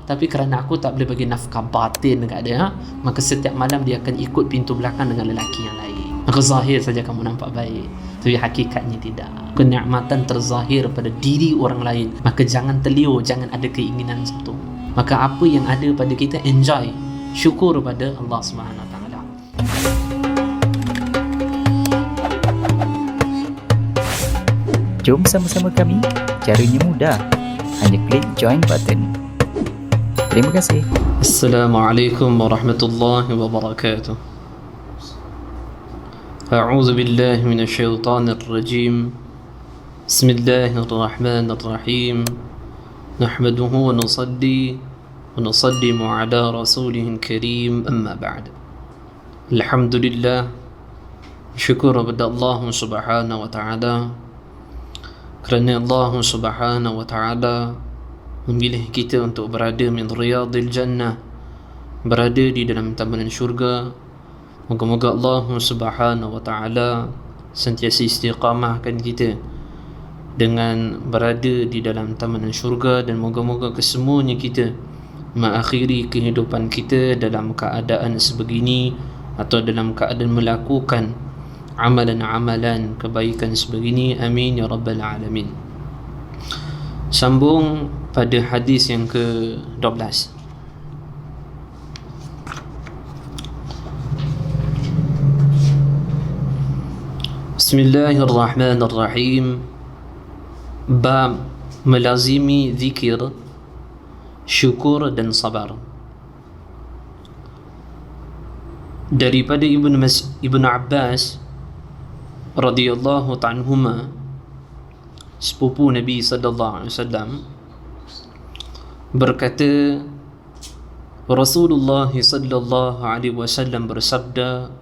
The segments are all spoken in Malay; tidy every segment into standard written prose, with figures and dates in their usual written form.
tapi kerana aku tak boleh bagi nafkah batin dekat dia, maka setiap malam dia akan ikut pintu belakang dengan lelaki yang lain. Maka zahir saja kamu nampak baik, tapi hakikatnya tidak. Kenikmatan terzahir pada diri orang lain, maka jangan terliur, jangan ada keinginan satu. Maka apa yang ada pada kita, enjoy, syukur pada Allah Subhanahu Wa Taala. Jom sama-sama kami. Caranya mudah. Hanya klik join button. Terima kasih. Assalamualaikum warahmatullahi wabarakatuh. A'udzu billahi minasyaitonir rajim. Bismillahirrahmanirrahim. Nahmaduhu wa nusalli wa nusallimu ala rasulihil karim, amma ba'd. Alhamdulillah, syukur kepada Allah Subhanahu wa taala kerana Allah Subhanahu wa taala memilih kita untuk berada min riyadil jannah, berada di dalam taman syurga. Moga-moga Allah Subhanahu wa taala sentiasa istiqamahkan kita dengan berada di dalam taman syurga, dan moga-moga kesemuanya kita mengakhiri kehidupan kita dalam keadaan sebegini atau dalam keadaan melakukan amalan-amalan kebaikan sebegini. Amin ya rabbal alamin. Sambung pada hadis yang ke-12. Bismillahirrahmanirrahim. Bab melazimi zikir, syukur dan sabar. Daripada Ibn Abbas radhiyallahu ta'anhuma, sepupu Nabi sallallahu alaihi wasallam, berkata, Rasulullah sallallahu alaihi wasallam bersabda,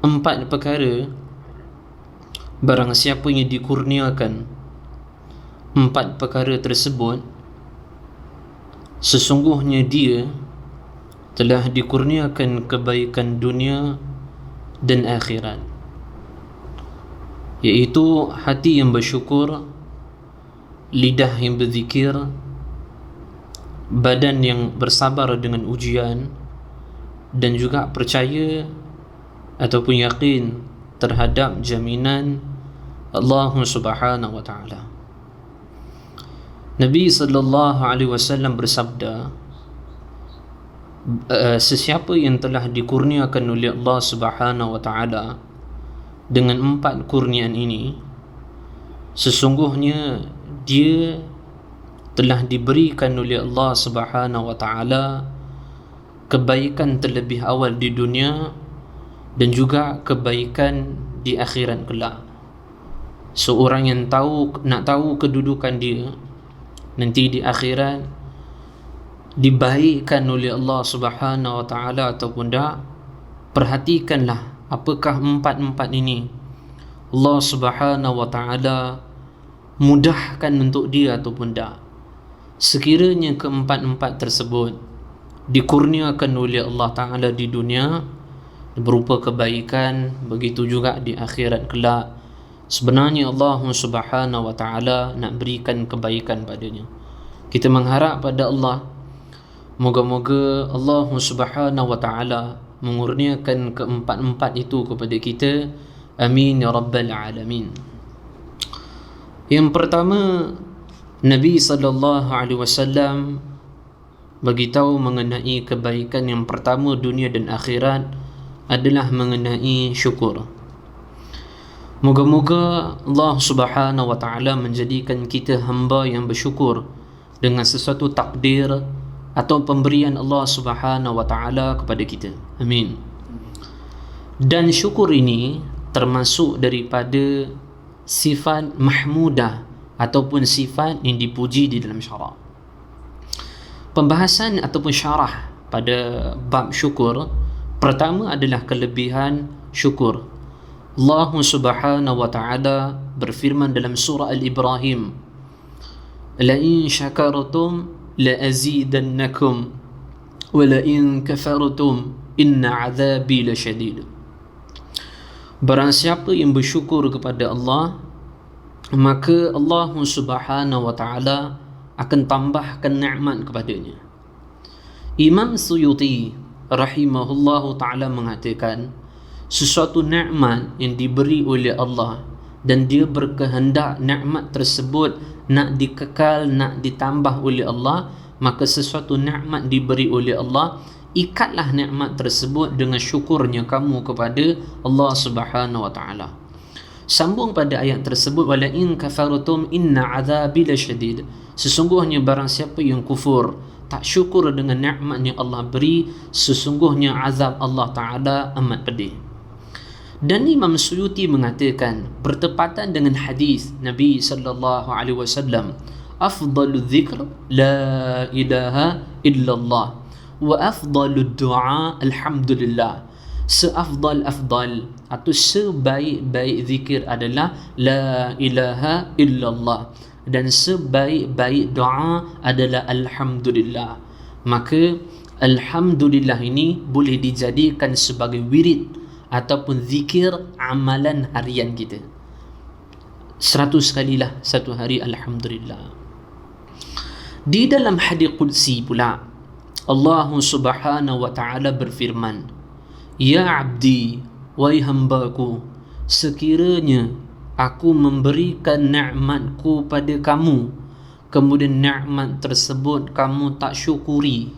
4 perkara barang siapa yang dikurniakan 4 perkara tersebut, sesungguhnya dia telah dikurniakan kebaikan dunia dan akhirat, iaitu hati yang bersyukur, lidah yang berzikir, badan yang bersabar dengan ujian, dan juga percaya ataupun yakin terhadap jaminan Allah Subhanahu wa taala. Nabi sallallahu alaihi wasallam bersabda, sesiapa yang telah dikurniakan oleh Allah Subhanahu wa taala dengan 4 kurniaan ini, sesungguhnya dia telah diberikan oleh Allah Subhanahu wa taala kebaikan terlebih awal di dunia dan juga kebaikan di akhirat kelak. Seorang yang nak tahu kedudukan dia nanti di akhirat, dibaikkan oleh Allah Subhanahu wa taala ataupun tak, perhatikanlah apakah 4 ini Allah Subhanahu wa taala mudahkan untuk dia ataupun tak. Sekiranya ke-4 tersebut dikurniakan oleh Allah taala di dunia berupa kebaikan, begitu juga di akhirat kelak, sebenarnya Allah Subhanahu wa taala nak berikan kebaikan padanya. Kita mengharap pada Allah, moga-moga Allah Subhanahu wa taala mengurniakan ke-4 itu kepada kita. Amin ya rabbal alamin. Yang pertama, Nabi sallallahu alaihi wasallam beritahu mengenai kebaikan yang pertama dunia dan akhirat adalah mengenai syukur. Moga-moga Allah Subhanahu wa taala menjadikan kita hamba yang bersyukur dengan sesuatu takdir atau pemberian Allah Subhanahu wa taala kepada kita. Amin. Dan syukur ini termasuk daripada sifat mahmudah ataupun sifat yang dipuji di dalam syarak. Pembahasan ataupun syarah pada bab syukur, pertama adalah kelebihan syukur. Allah Subhanahu wa taala berfirman dalam surah Al-Ibrahim, la in syakartum la azidannakum wa la in kafartum inna azabi lasyadid. Barang siapa yang bersyukur kepada Allah, maka Allah Subhanahu wa taala akan tambahkan nikmat kepadanya. Imam Suyuti rahimahullahu ta'ala mengatakan, sesuatu nikmat yang diberi oleh Allah dan dia berkehendak nikmat tersebut nak dikekal, nak ditambah oleh Allah, maka sesuatu nikmat diberi oleh Allah, ikatlah nikmat tersebut dengan syukurnya kamu kepada Allah Subhanahu wa taala. Sambung pada ayat tersebut, wala in kafartum inna azabi lasyadid. Sesungguhnya barang siapa yang kufur, tak syukur dengan nikmat yang Allah beri, sesungguhnya azab Allah taala amat pedih. Dan Imam Suyuti mengatakan, bertepatan dengan hadis Nabi sallallahu alaihi wasallam, afdalu dzikr la ilaha illallah wa afdalu du'a alhamdulillah. Seafdal atau sebaik-baik zikir adalah la ilaha illallah, dan sebaik-baik doa adalah alhamdulillah. Maka alhamdulillah ini boleh dijadikan sebagai wirid ataupun zikir amalan harian kita. 100 kalilah satu hari alhamdulillah. Di dalam hadis qudsi pula Allah Subhanahu wa taala berfirman, ya abdi, wahai hambaku, sekiranya aku memberikan nikmatku pada kamu, kemudian nikmat tersebut kamu tak syukuri,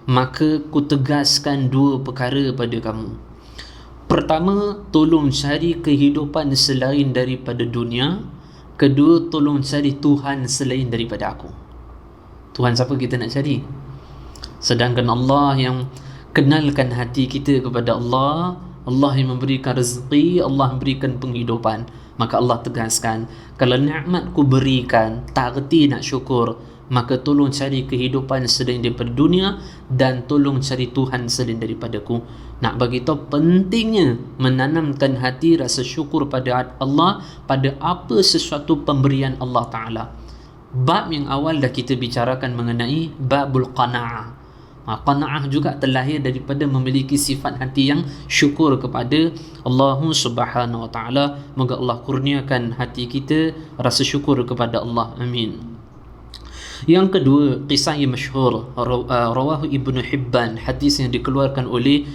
maka ku tegaskan dua perkara pada kamu. Pertama, tolong cari kehidupan selain daripada dunia. Kedua, tolong cari Tuhan selain daripada aku. Tuhan siapa kita nak cari? Sedangkan Allah yang kenalkan hati kita kepada Allah, Allah yang memberikan rezeki, Allah memberikan penghidupan. Maka Allah tegaskan, kalau nikmat ku berikan tak reti nak syukur, maka tolong cari kehidupan selain daripada dunia dan tolong cari Tuhan selain daripadaku. Nak bagi tahu pentingnya menanamkan hati rasa syukur pada Allah pada apa sesuatu pemberian Allah Ta'ala. Bab yang awal dah kita bicarakan mengenai babul qana'ah. Qana'ah juga terlahir daripada memiliki sifat hati yang syukur kepada Allah Subhanahu wa taala. Moga Allah kurniakan hati kita rasa syukur kepada Allah. Amin. Yang kedua, kisah yang masyhur rawahu Ibnu Hibban, hadis yang dikeluarkan oleh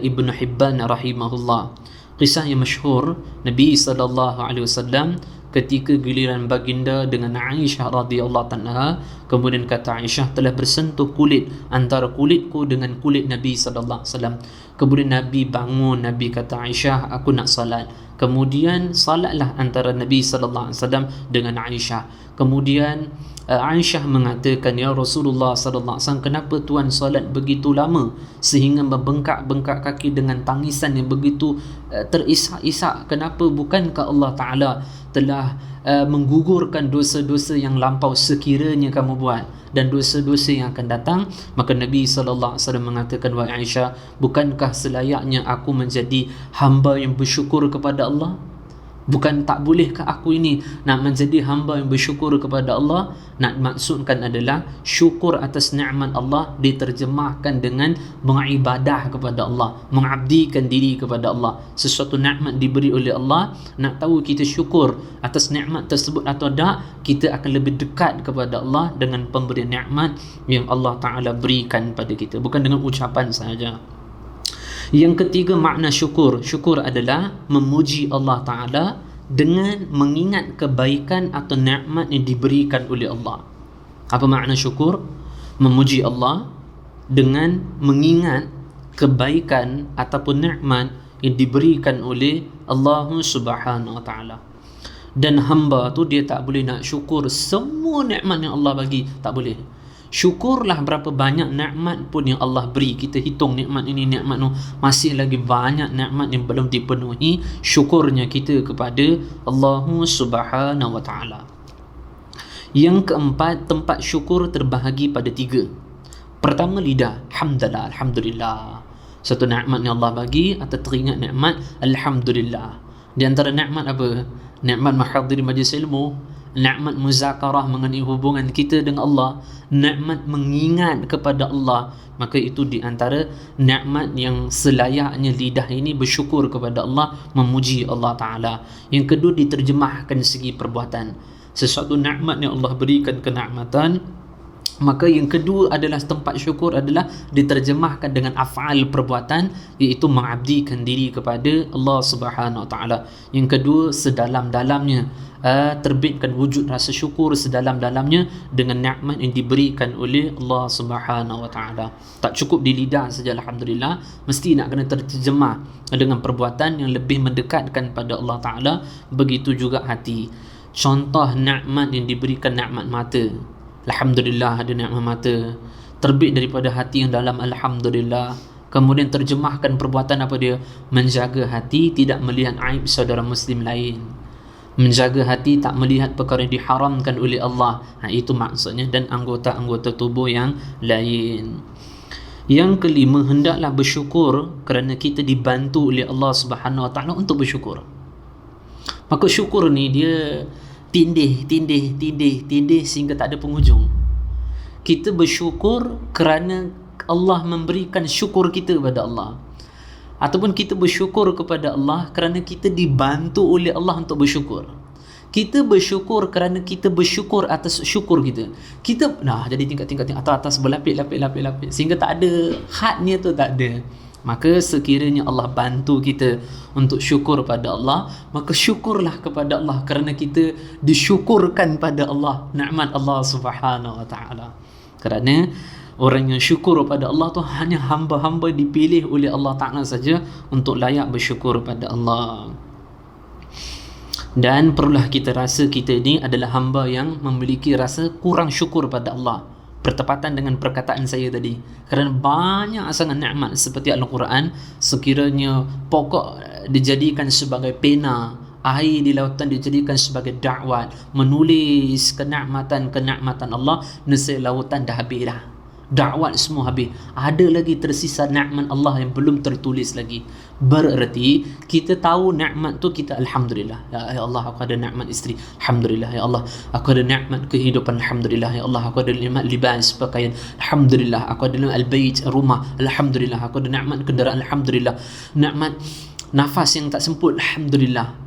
Ibnu Hibban rahimahullah. Kisah yang masyhur, Nabi sallallahu alaihi wasallam ketika giliran baginda dengan Aisyah radhiyallahu anha, kemudian kata Aisyah, telah bersentuh kulit antara kulitku dengan kulit Nabi sallallahu alaihi wasallam. Kemudian Nabi bangun, Nabi kata, Aisyah, aku nak salat. Kemudian salatlah antara Nabi sallallahu alaihi wasallam dengan Aisyah. Kemudian Aisyah mengatakan, ya Rasulullah sallallahu alaihi wasallam, kenapa tuan salat begitu lama sehingga membengkak-bengkak kaki dengan tangisan yang begitu terisak-isak? Kenapa? Bukankah Allah Taala telah menggugurkan dosa-dosa yang lampau sekiranya kamu buat dan dosa-dosa yang akan datang? Maka Nabi sallallahu alaihi wasallam mengatakan, wahai Aisyah, bukankah selayaknya aku menjadi hamba yang bersyukur kepada Allah? Bukan tak bolehkah aku ini nak menjadi hamba yang bersyukur kepada Allah? Nak maksudkan adalah syukur atas nikmat Allah diterjemahkan dengan mengibadah kepada Allah, mengabdikan diri kepada Allah. Sesuatu nikmat diberi oleh Allah, nak tahu kita syukur atas nikmat tersebut atau tak, kita akan lebih dekat kepada Allah dengan pemberian nikmat yang Allah Ta'ala berikan pada kita, bukan dengan ucapan sahaja. Yang ketiga, makna syukur. Syukur adalah memuji Allah Ta'ala dengan mengingat kebaikan atau nikmat yang diberikan oleh Allah. Apa makna syukur? Memuji Allah dengan mengingat kebaikan ataupun nikmat yang diberikan oleh Allah Subhanahu wa Ta'ala. Dan hamba tu dia tak boleh nak syukur semua nikmat yang Allah bagi, tak boleh. Syukurlah berapa banyak nikmat pun yang Allah beri. Kita hitung nikmat ini, nikmat itu, masih lagi banyak nikmat yang belum dipenuhi syukurnya kita kepada Allah Subhanahu wa Ta'ala. Yang keempat, tempat syukur terbahagi pada 3. Pertama, lidah. Alhamdulillah, alhamdulillah. Satu nikmat yang Allah bagi, atau teringat nikmat, alhamdulillah. Di antara nikmat apa? Nikmat menghadiri majlis ilmu, nikmat muzakarah mengenai hubungan kita dengan Allah, nikmat mengingat kepada Allah. Maka itu di antara nikmat yang selayaknya lidah ini bersyukur kepada Allah, memuji Allah Ta'ala. Yang kedua, diterjemahkan segi perbuatan. Sesuatu nikmat yang Allah berikan kenikmatan, Maka yang kedua adalah tempat syukur adalah diterjemahkan dengan af'al perbuatan, iaitu mengabdikan diri kepada Allah Subhanahu Wa Taala. Yang kedua, sedalam-dalamnya terbitkan wujud rasa syukur sedalam-dalamnya dengan nikmat yang diberikan oleh Allah Subhanahu Wa Taala. Tak cukup di lidah saja alhamdulillah, mesti nak kena terjemah dengan perbuatan yang lebih mendekatkan pada Allah Taala. Begitu juga hati. Contoh nikmat yang diberikan, nikmat mata. Alhamdulillah ada nikmat mata, terbit daripada hati yang dalam, alhamdulillah. Kemudian terjemahkan perbuatan apa dia? Menjaga hati tidak melihat aib saudara muslim lain, menjaga hati tak melihat perkara yang diharamkan oleh Allah. Itu maksudnya, dan anggota-anggota tubuh yang lain. Yang kelima, hendaklah bersyukur kerana kita dibantu oleh Allah Subhanahu Wa Taala untuk bersyukur. Maka syukur ni dia tindih sehingga tak ada penghujung. Kita bersyukur kerana Allah memberikan syukur kita kepada Allah, ataupun kita bersyukur kepada Allah kerana kita dibantu oleh Allah untuk bersyukur. Kita bersyukur kerana kita bersyukur atas syukur kita. Kita jadi tingkat-tingkat atas berlapis sehingga tak ada hadnya tu, tak ada. Maka sekiranya Allah bantu kita untuk syukur pada Allah, maka syukurlah kepada Allah kerana kita disyukurkan pada Allah, nikmat Allah Subhanahu Wa Taala. Kerana orang yang syukur pada Allah tu hanya hamba-hamba dipilih oleh Allah Ta'ala saja untuk layak bersyukur pada Allah. Dan perlulah kita rasa kita ni adalah hamba yang memiliki rasa kurang syukur pada Allah, bertepatan dengan perkataan saya tadi. Kerana banyak sangat nikmat seperti Al-Quran, sekiranya pokok dijadikan sebagai pena, air di lautan dijadikan sebagai dakwat, menulis kenikmatan Allah, nescaya lautan dah habis dah, dakwat semua habis. Ada lagi tersisa nikmat Allah yang belum tertulis lagi. Bererti kita tahu nikmat tu kita alhamdulillah. Ya Allah, aku ada nikmat isteri, alhamdulillah. Ya Allah, aku ada nikmat kehidupan, alhamdulillah. Ya Allah, aku ada nikmat libas, pakaian, alhamdulillah. Aku ada nikmat al-bait, rumah, alhamdulillah. Aku ada nikmat kenderaan, alhamdulillah. Nikmat nafas yang tak semput, alhamdulillah.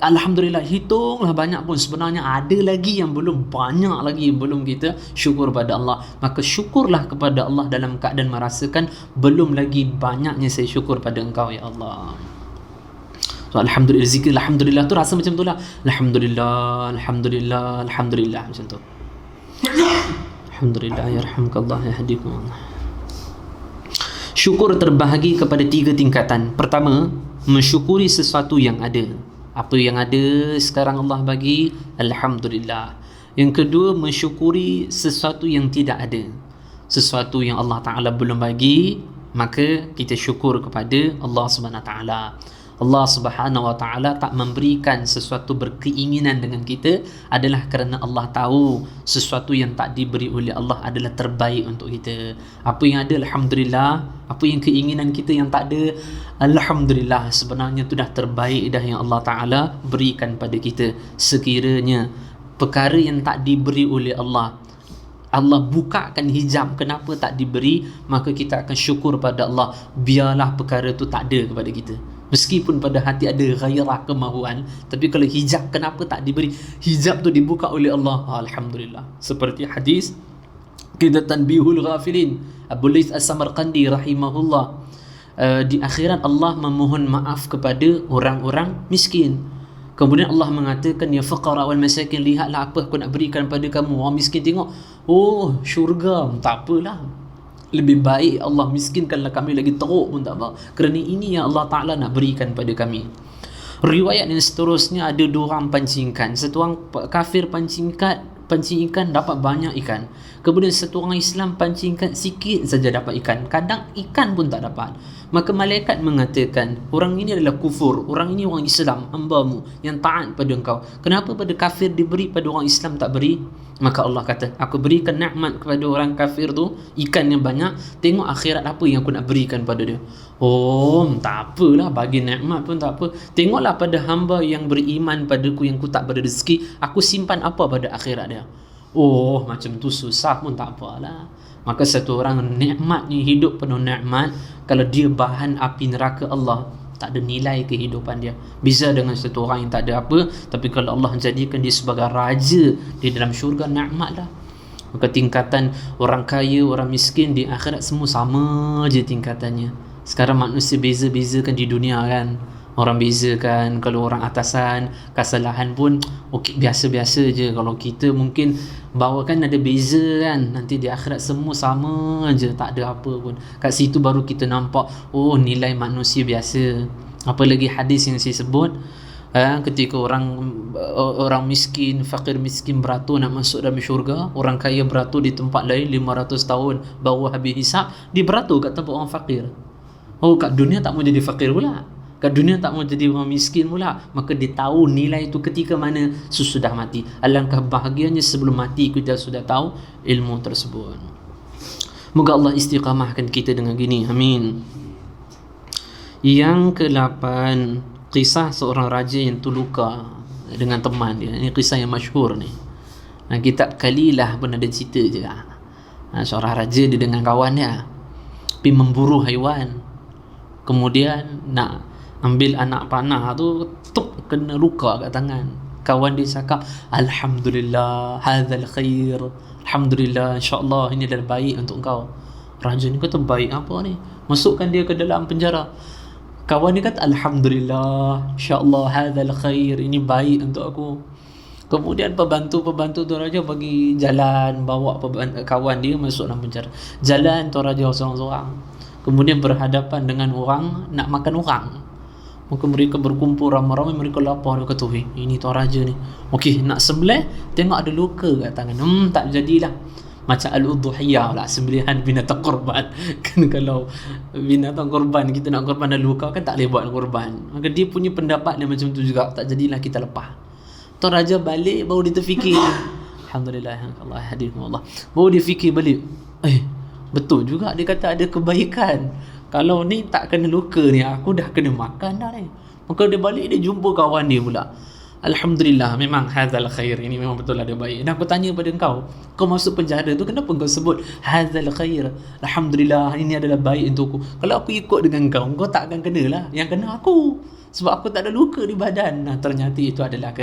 Alhamdulillah. Hitunglah banyak pun, sebenarnya ada lagi yang belum, banyak lagi yang belum kita syukur pada Allah. Maka syukurlah kepada Allah dalam keadaan merasakan belum lagi banyaknya saya syukur pada Engkau ya Allah. So, alhamdulillah, zikir alhamdulillah tu rasa macam tu lah. Alhamdulillah, alhamdulillah, alhamdulillah, macam tu. Alhamdulillah, yarhamkallah, yahdikumullah. Syukur terbahagi kepada 3 tingkatan. Pertama, mensyukuri sesuatu yang ada. Apa yang ada sekarang Allah bagi, alhamdulillah. Yang kedua, mensyukuri sesuatu yang tidak ada, sesuatu yang Allah Ta'ala belum bagi, maka kita syukur kepada Allah Subhanahu Wa Ta'ala. Allah Subhanahu Wa Ta'ala tak memberikan sesuatu berkeinginan dengan kita adalah kerana Allah tahu sesuatu yang tak diberi oleh Allah adalah terbaik untuk kita. Apa yang ada, alhamdulillah. Apa yang keinginan kita yang tak ada, alhamdulillah, sebenarnya itu dah terbaik dah yang Allah Ta'ala berikan pada kita. Sekiranya perkara yang tak diberi oleh Allah, Allah bukakan hijab kenapa tak diberi, maka kita akan syukur pada Allah. Biarlah perkara itu tak ada kepada kita, meskipun pada hati ada gairah kemahuan, tapi kalau hijab kenapa tak diberi, hijab tu dibuka oleh Allah, alhamdulillah. Seperti hadis kita tanbihul ghafilin, Abu Laith As-Samarqandi rahimahullah, di akhirat Allah memohon maaf kepada orang-orang miskin. Kemudian Allah mengatakan, ya faqara wal masakin, lihatlah apa aku nak berikan pada kamu. Orang miskin tengok, oh syurga, tak apalah, lebih baik Allah miskinkanlah kami lagi teruk pun tak apa, kerana ini yang Allah Ta'ala nak berikan pada kami. Riwayat yang seterusnya, ada 2 orang pancing ikan. Satu orang kafir pancing ikan dapat banyak ikan. Kemudian satu orang Islam pancing ikan sikit saja dapat ikan. Kadang ikan pun tak dapat. Maka malaikat mengatakan, orang ini adalah kufur, orang ini orang Islam, hamba-Mu yang taat pada Engkau. Kenapa pada kafir diberi, pada orang Islam tak beri? Maka Allah kata, aku berikan nikmat kepada orang kafir tu, ikan yang banyak. Tengok akhirat apa yang aku nak berikan pada dia. Oh, tak apalah, bagi nikmat pun tak apa. Tengoklah pada hamba yang beriman padaku, yang ku tak beri rezeki, aku simpan apa pada akhirat dia. Oh, macam tu susah pun tak apalah. Maka satu orang nikmatnya hidup penuh nikmat, kalau dia bahan api neraka Allah, tak ada nilai kehidupan dia. Bisa dengan satu orang yang tak ada apa, tapi kalau Allah jadikan dia sebagai raja di dalam syurga, nikmatlah. Maka tingkatan orang kaya, orang miskin di akhirat semua sama je tingkatannya. Sekarang manusia beza-bezakan di dunia kan. Orang bezakan, kalau orang atasan kesalahan pun okey, biasa-biasa je. Kalau kita mungkin bawakan ada beza kan, nanti di akhirat semua sama je, tak ada apa pun. Kat situ baru kita nampak oh nilai manusia biasa. Apa lagi hadis yang saya sebut, ketika orang miskin, fakir miskin beratur nak masuk dalam syurga, orang kaya beratur di tempat lain 500 tahun baru habis hisap, dia beratur kat tempat orang fakir. Oh, kat dunia tak mau jadi fakir pula, kat dunia tak mau jadi orang miskin pula. Maka dia tahu nilai itu ketika mana sesudah mati. Alangkah bahagianya sebelum mati kita sudah tahu ilmu tersebut. Moga Allah istiqamahkan kita dengan gini, amin. Yang ke-8, kisah seorang raja yang terluka dengan teman dia. Ini kisah yang masyhur ni. Kitab Kalilah pun ada cerita je. Seorang raja dia dengan kawan dia pergi memburu haiwan. Kemudian nak ambil anak panah tu, kena luka kat tangan. Kawan dia cakap, Alhamdulillah, hadzal khair. Alhamdulillah, insya-Allah ini adalah baik untuk kau. Raja ni kata, baik apa ni? Masukkan dia ke dalam penjara. Kawan dia kata, Alhamdulillah, insya-Allah, hadzal khair, ini baik untuk aku. Kemudian pembantu tu raja bagi jalan, bawa kawan dia masuk dalam penjara. Jalan tu raja seorang-seorang. Kemudian berhadapan dengan orang nak makan orang. Maka mereka berkumpul ramai-ramai, mereka lapar. Dia kata, ini tuan raja ni, okey nak sembelih, tengok ada luka kat tangan. Tak jadilah. Macam al-udhuhiyah lah, sembelihan binatang korban. Kan kalau binatang korban, kita nak korban dan luka kan tak boleh buat korban. Maka dia punya pendapat dia macam tu juga, tak jadilah kita lepas. Tuan raja balik, baru dia terfikir, Alhamdulillah, Allah hadirkum Allah. Baru dia fikir balik, betul juga dia kata ada kebaikan. Kalau ni tak kena luka ni, aku dah kena makan dah ni. Maka dia balik, dia jumpa kawan dia pula. Alhamdulillah, memang hadzal khair, ini memang betul ada baik. Dan aku tanya pada kau masuk penjara tu kenapa kau sebut hadzal khair? Alhamdulillah, ini adalah baik untukku. Kalau aku ikut dengan kau tak akan kena lah. Yang kena aku, sebab aku tak ada luka di badan. Ternyata itu adalah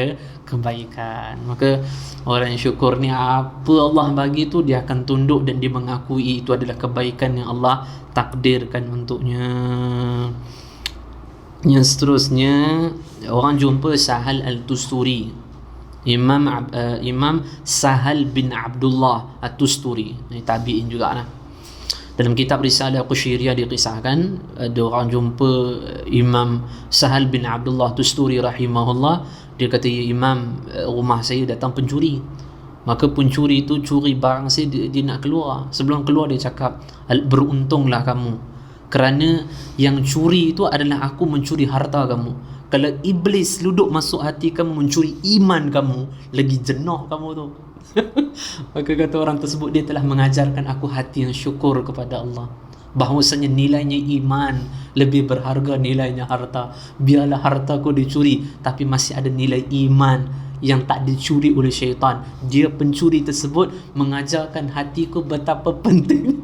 kebaikan. Maka orang yang syukur ni, apa Allah bagi tu dia akan tunduk dan dia mengakui itu adalah kebaikan yang Allah takdirkan untuknya. Yang seterusnya, orang jumpa Sahal Al-Tusturi, Imam Sahal bin Abdullah At-Tusturi. Ini tabi'in juga lah. Dalam kitab Risalah Qushairiyah dikisahkan ada orang jumpa Imam Sahal bin Abdullah Tusturi rahimahullah. Dia kata, ya Imam, rumah saya datang pencuri. Maka pencuri itu curi barang saya, dia nak keluar. Sebelum keluar dia cakap, beruntunglah kamu, kerana yang curi itu adalah aku mencuri harta kamu. Kalau iblis duduk masuk hati kamu mencuri iman kamu, lagi jenuh kamu tu. Maka kata orang tersebut, dia telah mengajarkan aku hati yang syukur kepada Allah, bahawasanya nilainya iman lebih berharga nilainya harta. Biarlah hartaku dicuri, tapi masih ada nilai iman yang tak dicuri oleh syaitan. Dia pencuri tersebut mengajarkan hatiku betapa penting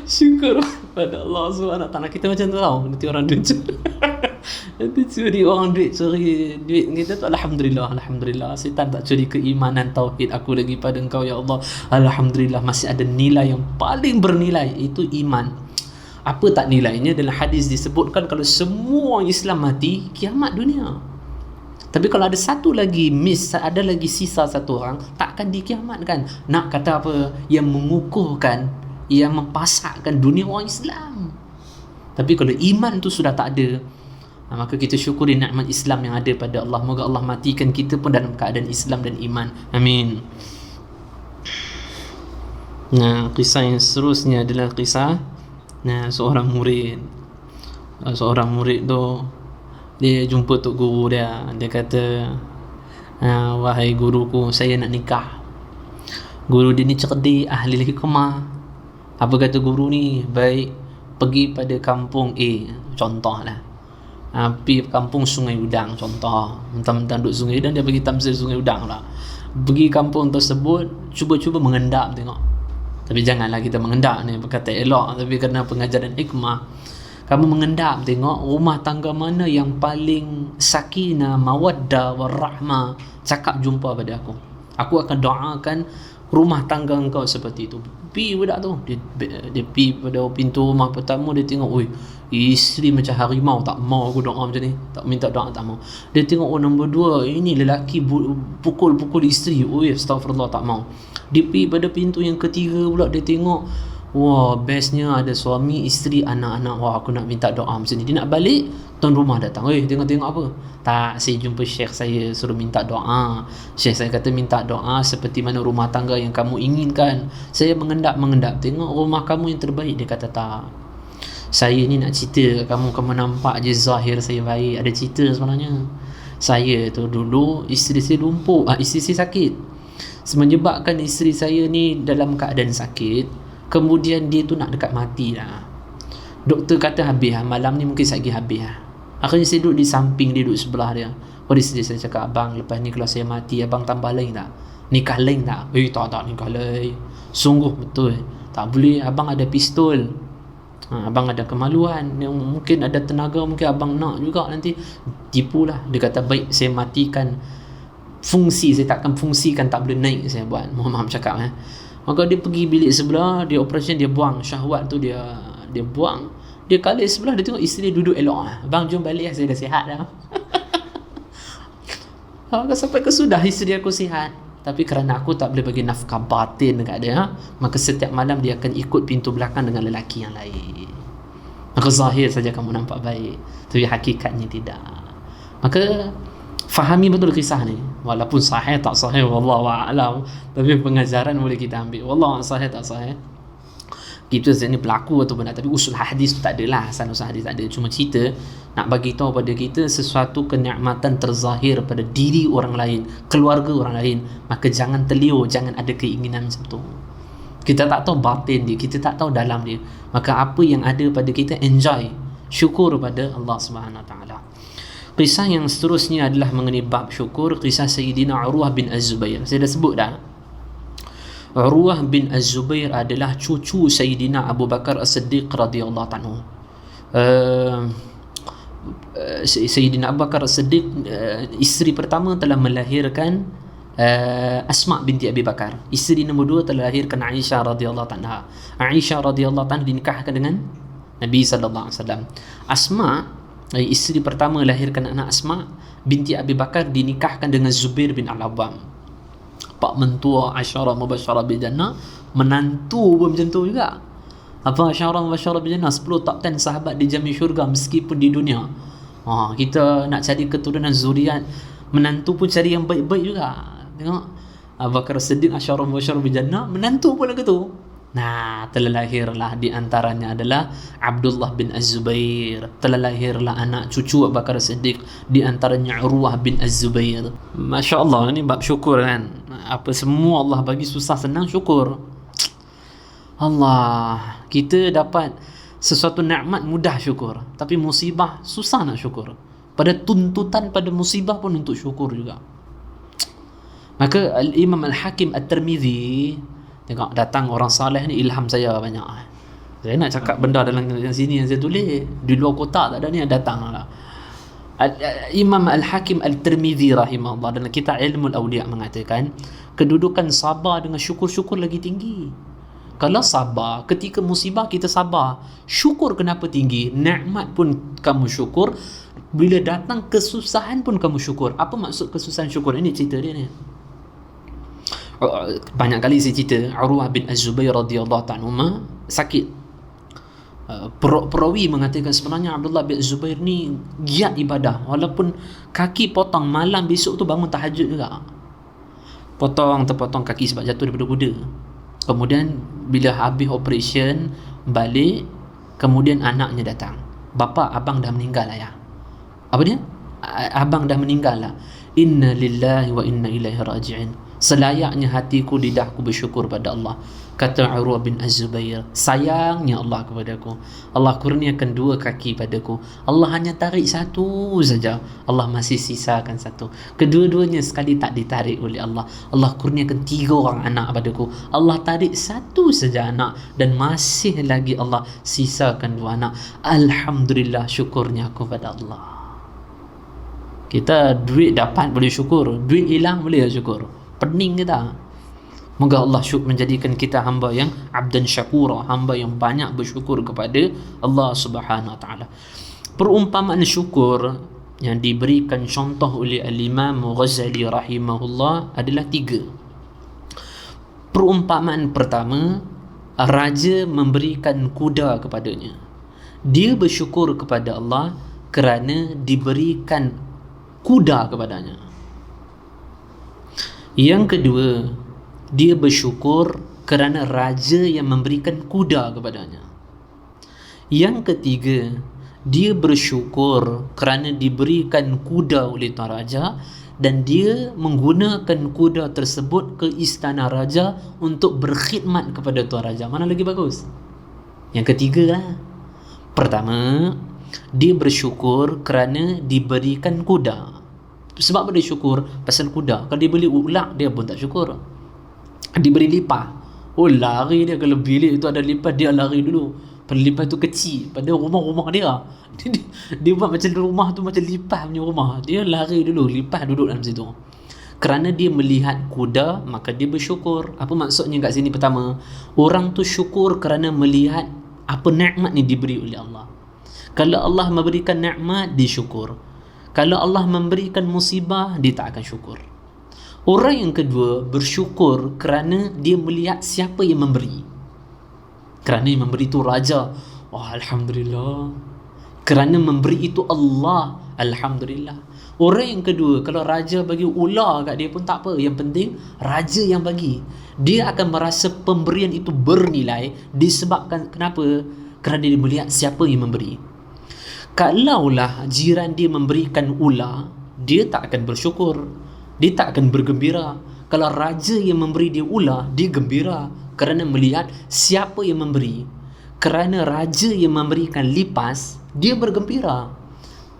syukur pada Allah SWT. Kita macam tu tau, nanti orang duit nanti curi orang duit, curi duit kita tu, Alhamdulillah, Alhamdulillah, syaitan tak curi keimanan tauhid aku lagi pada engkau ya Allah. Alhamdulillah, masih ada nilai yang paling bernilai, itu iman. Apa tak nilainya? Dalam hadis disebutkan kalau semua orang Islam mati, kiamat dunia. Tapi kalau ada satu lagi ada lagi sisa satu orang, takkan dikiamatkan. Nak kata apa? Yang mengukuhkan, yang mempasakkan dunia orang Islam. Tapi kalau iman tu sudah tak ada, maka kita syukuri nikmat Islam yang ada pada Allah. Moga Allah matikan kita pun dalam keadaan Islam dan iman. Amin. Nah, kisah yang seterusnya adalah kisah seorang murid. Seorang murid tu, dia jumpa tok guru dia. Dia kata, wahai guruku, saya nak nikah. Guru dia ni cerdik, ahli hikmah. Apa kata guru ni? Baik, pergi pada kampung A, contohlah. Pergi kampung Sungai Udang, contoh. Mentang-mentang duduk Sungai Udang, dia pergi tamsil Sungai Udang lah. Pergi kampung tersebut, cuba-cuba mengendap tengok. Tapi janganlah kita mengendap ni berkata elok, tapi kerana pengajaran hikmah, kamu mengendap tengok rumah tangga mana yang paling sakinah, mawaddah, warahmah, cakap jumpa pada aku. Aku akan doakan rumah tangga engkau seperti itu. Pi budak tu, dia pi pada pintu rumah pertama, dia tengok, oi, isteri macam harimau, tak mau aku doa macam ni, tak minta doa, tak mau. Dia tengok, oh nombor 2, ini lelaki pukul isteri, oi astagfirullah, tak mau. Dia pi pada pintu yang ketiga pula, dia tengok, wah bestnya ada suami, isteri, anak-anak, wah aku nak minta doa macam ni. Dia nak balik, tuan rumah datang, oi tengok-tengok apa? Tak, saya jumpa syekh saya, suruh minta doa. Syekh saya kata minta doa seperti mana rumah tangga yang kamu inginkan. Saya mengendap, tengok rumah kamu yang terbaik. Dia kata tak, saya ni nak cerita kamu nampak je zahir saya baik, ada cerita sebenarnya. Saya tu dulu isteri saya lumpuh, isteri saya sakit. Menyebabkan isteri saya ni dalam keadaan sakit, kemudian dia tu nak dekat mati dah. Doktor kata habis lah, malam ni mungkin lagi habis lah. Akhirnya saya duduk di samping dia, duduk sebelah dia. Pada saya cakap, abang lepas ni kalau saya mati, abang tambah lain tak? Nikah lain tak? Tak nikah lain. Sungguh betul, tak boleh. Abang ada pistol, abang ada kemaluan, yang mungkin ada tenaga, mungkin abang nak juga nanti. Tipulah. Dia kata baik, saya matikan fungsi, saya takkan fungsikan, tak boleh naik saya buat. Mohon cakap Maka dia pergi bilik sebelah, dia operation, dia buang syahwat tu, dia buang. Dia kali sebelah, dia tengok isteri duduk elok. Bang jom balik, saya dah sihat dah. Sampai ke sudah isteri aku sihat, tapi kerana aku tak boleh bagi nafkah batin dekat dia, maka setiap malam dia akan ikut pintu belakang dengan lelaki yang lain. Maka zahir saja kamu nampak baik, tapi hakikatnya tidak. Maka fahami betul kisah ni, walaupun sahih tak sahih wallahu a'lam, tapi pengajaran boleh kita ambil. Wallahu sahih tak sahih kita ni berlaku ataupun tak, tapi usul hadis tu tak adalah, asal usul hadis tak ada. Cuma cerita nak bagi tahu pada kita sesuatu kenikmatan terzahir pada diri orang lain, keluarga orang lain, maka jangan terliur, jangan ada keinginan macam tu. Kita tak tahu batin dia, kita tak tahu dalam dia, maka apa yang ada pada kita enjoy, syukur pada Allah Subhanahu Wa Taala. Kisah yang seterusnya adalah mengenai bab syukur, kisah Sayyidina Urwah bin Az-Zubair. Saya dah sebut dah, Urwah bin Az-Zubair adalah cucu Sayyidina Abu Bakar As-Siddiq radhiyallahu anhu. Sayyidina Abu Bakar As-Siddiq, isteri pertama telah melahirkan Asma binti Abi Bakar. Isteri nombor 2 telah lahirkan Aisyah radhiyallahu anha. Aisyah radhiyallahu anha dinikahkan dengan Nabi sallallahu alaihi wasallam. Asma, isteri pertama lahirkan anak Asma binti Abi Bakar, dinikahkan dengan Zubair bin Al-Awwam. Pak mentua asyara mubasyara bil jannah, menantu pun macam tu juga. Apa asyara mubasyara bil jannah, 10 top 10 sahabat dijamin syurga meskipun di dunia. Kita nak cari keturunan zuriat, menantu pun cari yang baik-baik juga. Tengok Abu Bakar Siddiq asyara mubasyara bil jannah, menantu pun lagu tu. Nah, telah lahirlah di antaranya adalah Abdullah bin Az-Zubair. Telah lahirlah anak cucu Abu Bakar Siddiq, di antaranya Urwah bin Az-Zubair. Masya Allah, ini bab syukur kan. Apa semua Allah bagi susah senang, syukur. Allah, kita dapat sesuatu nikmat mudah syukur, tapi musibah susah nak syukur. Pada tuntutan pada musibah pun untuk syukur juga. Maka Al-Imam Al-Hakim At-Tirmizi, tengok datang orang saleh ni ilham saya banyak. Saya nak cakap benda dalam sini yang saya tulis, di luar kotak tak ada ni, datang lah. Imam Al-Hakim Al-Tirmizi rahimahullah dalam kitab Ilmu Al-Awliya mengatakan kedudukan sabar dengan syukur lagi tinggi. Kalau sabar, ketika musibah kita sabar, syukur kenapa tinggi? Nikmat pun kamu syukur, bila datang kesusahan pun kamu syukur. Apa maksud kesusahan syukur? Ini cerita dia ni. Banyak kali saya cerita, Urwah bin Az-Zubair radhiyallahu ta'ala sakit. Perawi mengatakan sebenarnya Abdullah bin Az-Zubair ni giat ibadah, walaupun kaki potong malam besok tu bangun tahajud juga. Terpotong kaki sebab jatuh daripada kuda. Kemudian bila habis operation balik, kemudian anaknya datang, bapa, abang dah meninggal ayah. Apa dia? Abang dah meninggal lah. Inna lillahi wa inna ilaihi raji'in. Selayaknya hatiku lidahku bersyukur pada Allah. Kata Urwah bin Az-Zubair, sayangnya Allah kepadaku, Allah kurniakan 2 kaki padaku, Allah hanya tarik 1 saja, Allah masih sisakan 1. Kedua-duanya sekali tak ditarik oleh Allah. Allah kurniakan 3 orang anak padaku, Allah tarik 1 saja anak, dan masih lagi Allah sisakan 2 anak. Alhamdulillah, syukurnya aku pada Allah. Kita duit dapat boleh syukur, duit hilang boleh syukur. Pening kita. Moga Allah menjadikan kita hamba yang abdan syakura, hamba yang banyak bersyukur kepada Allah Subhanahu wa taala. Perumpamaan syukur yang diberikan contoh oleh Al-Imam Ghazali rahimahullah adalah 3. Perumpamaan pertama, raja memberikan kuda kepadanya. Dia bersyukur kepada Allah kerana diberikan kuda kepadanya. Yang kedua, dia bersyukur kerana raja yang memberikan kuda kepadanya. Yang ketiga, dia bersyukur kerana diberikan kuda oleh tuan raja dan dia menggunakan kuda tersebut ke istana raja untuk berkhidmat kepada tuan raja. Mana lagi bagus? Yang ketiga lah. Pertama, dia bersyukur kerana diberikan kuda. Sebab apa dia syukur? Pasal kuda. Kalau dia beli ulak, dia pun tak syukur. Diberi lipah, oh lari dia. Kalau bilik itu ada lipah, dia lari dulu. Padahal lipah tu kecil pada rumah-rumah dia. Dia buat macam rumah tu macam lipah punya rumah. Dia lari dulu, lipah duduk dalam situ. Kerana dia melihat kuda, maka dia bersyukur. Apa maksudnya kat sini? Pertama, orang tu syukur kerana melihat apa nikmat ni diberi oleh Allah. Kalau Allah memberikan nikmat, dia syukur. Kalau Allah memberikan musibah, dia tak akan syukur. Orang yang kedua bersyukur kerana dia melihat siapa yang memberi. Kerana yang memberi itu raja, oh alhamdulillah. Kerana memberi itu Allah, alhamdulillah. Orang yang kedua, kalau raja bagi ular kat dia pun tak apa, yang penting raja yang bagi. Dia akan merasa pemberian itu bernilai disebabkan kenapa? Kerana dia melihat siapa yang memberi. Kalaulah jiran dia memberikan ular, dia tak akan bersyukur. Dia tak akan bergembira. Kalau raja yang memberi dia ular, dia gembira kerana melihat siapa yang memberi. Kerana raja yang memberikan lipas, dia bergembira.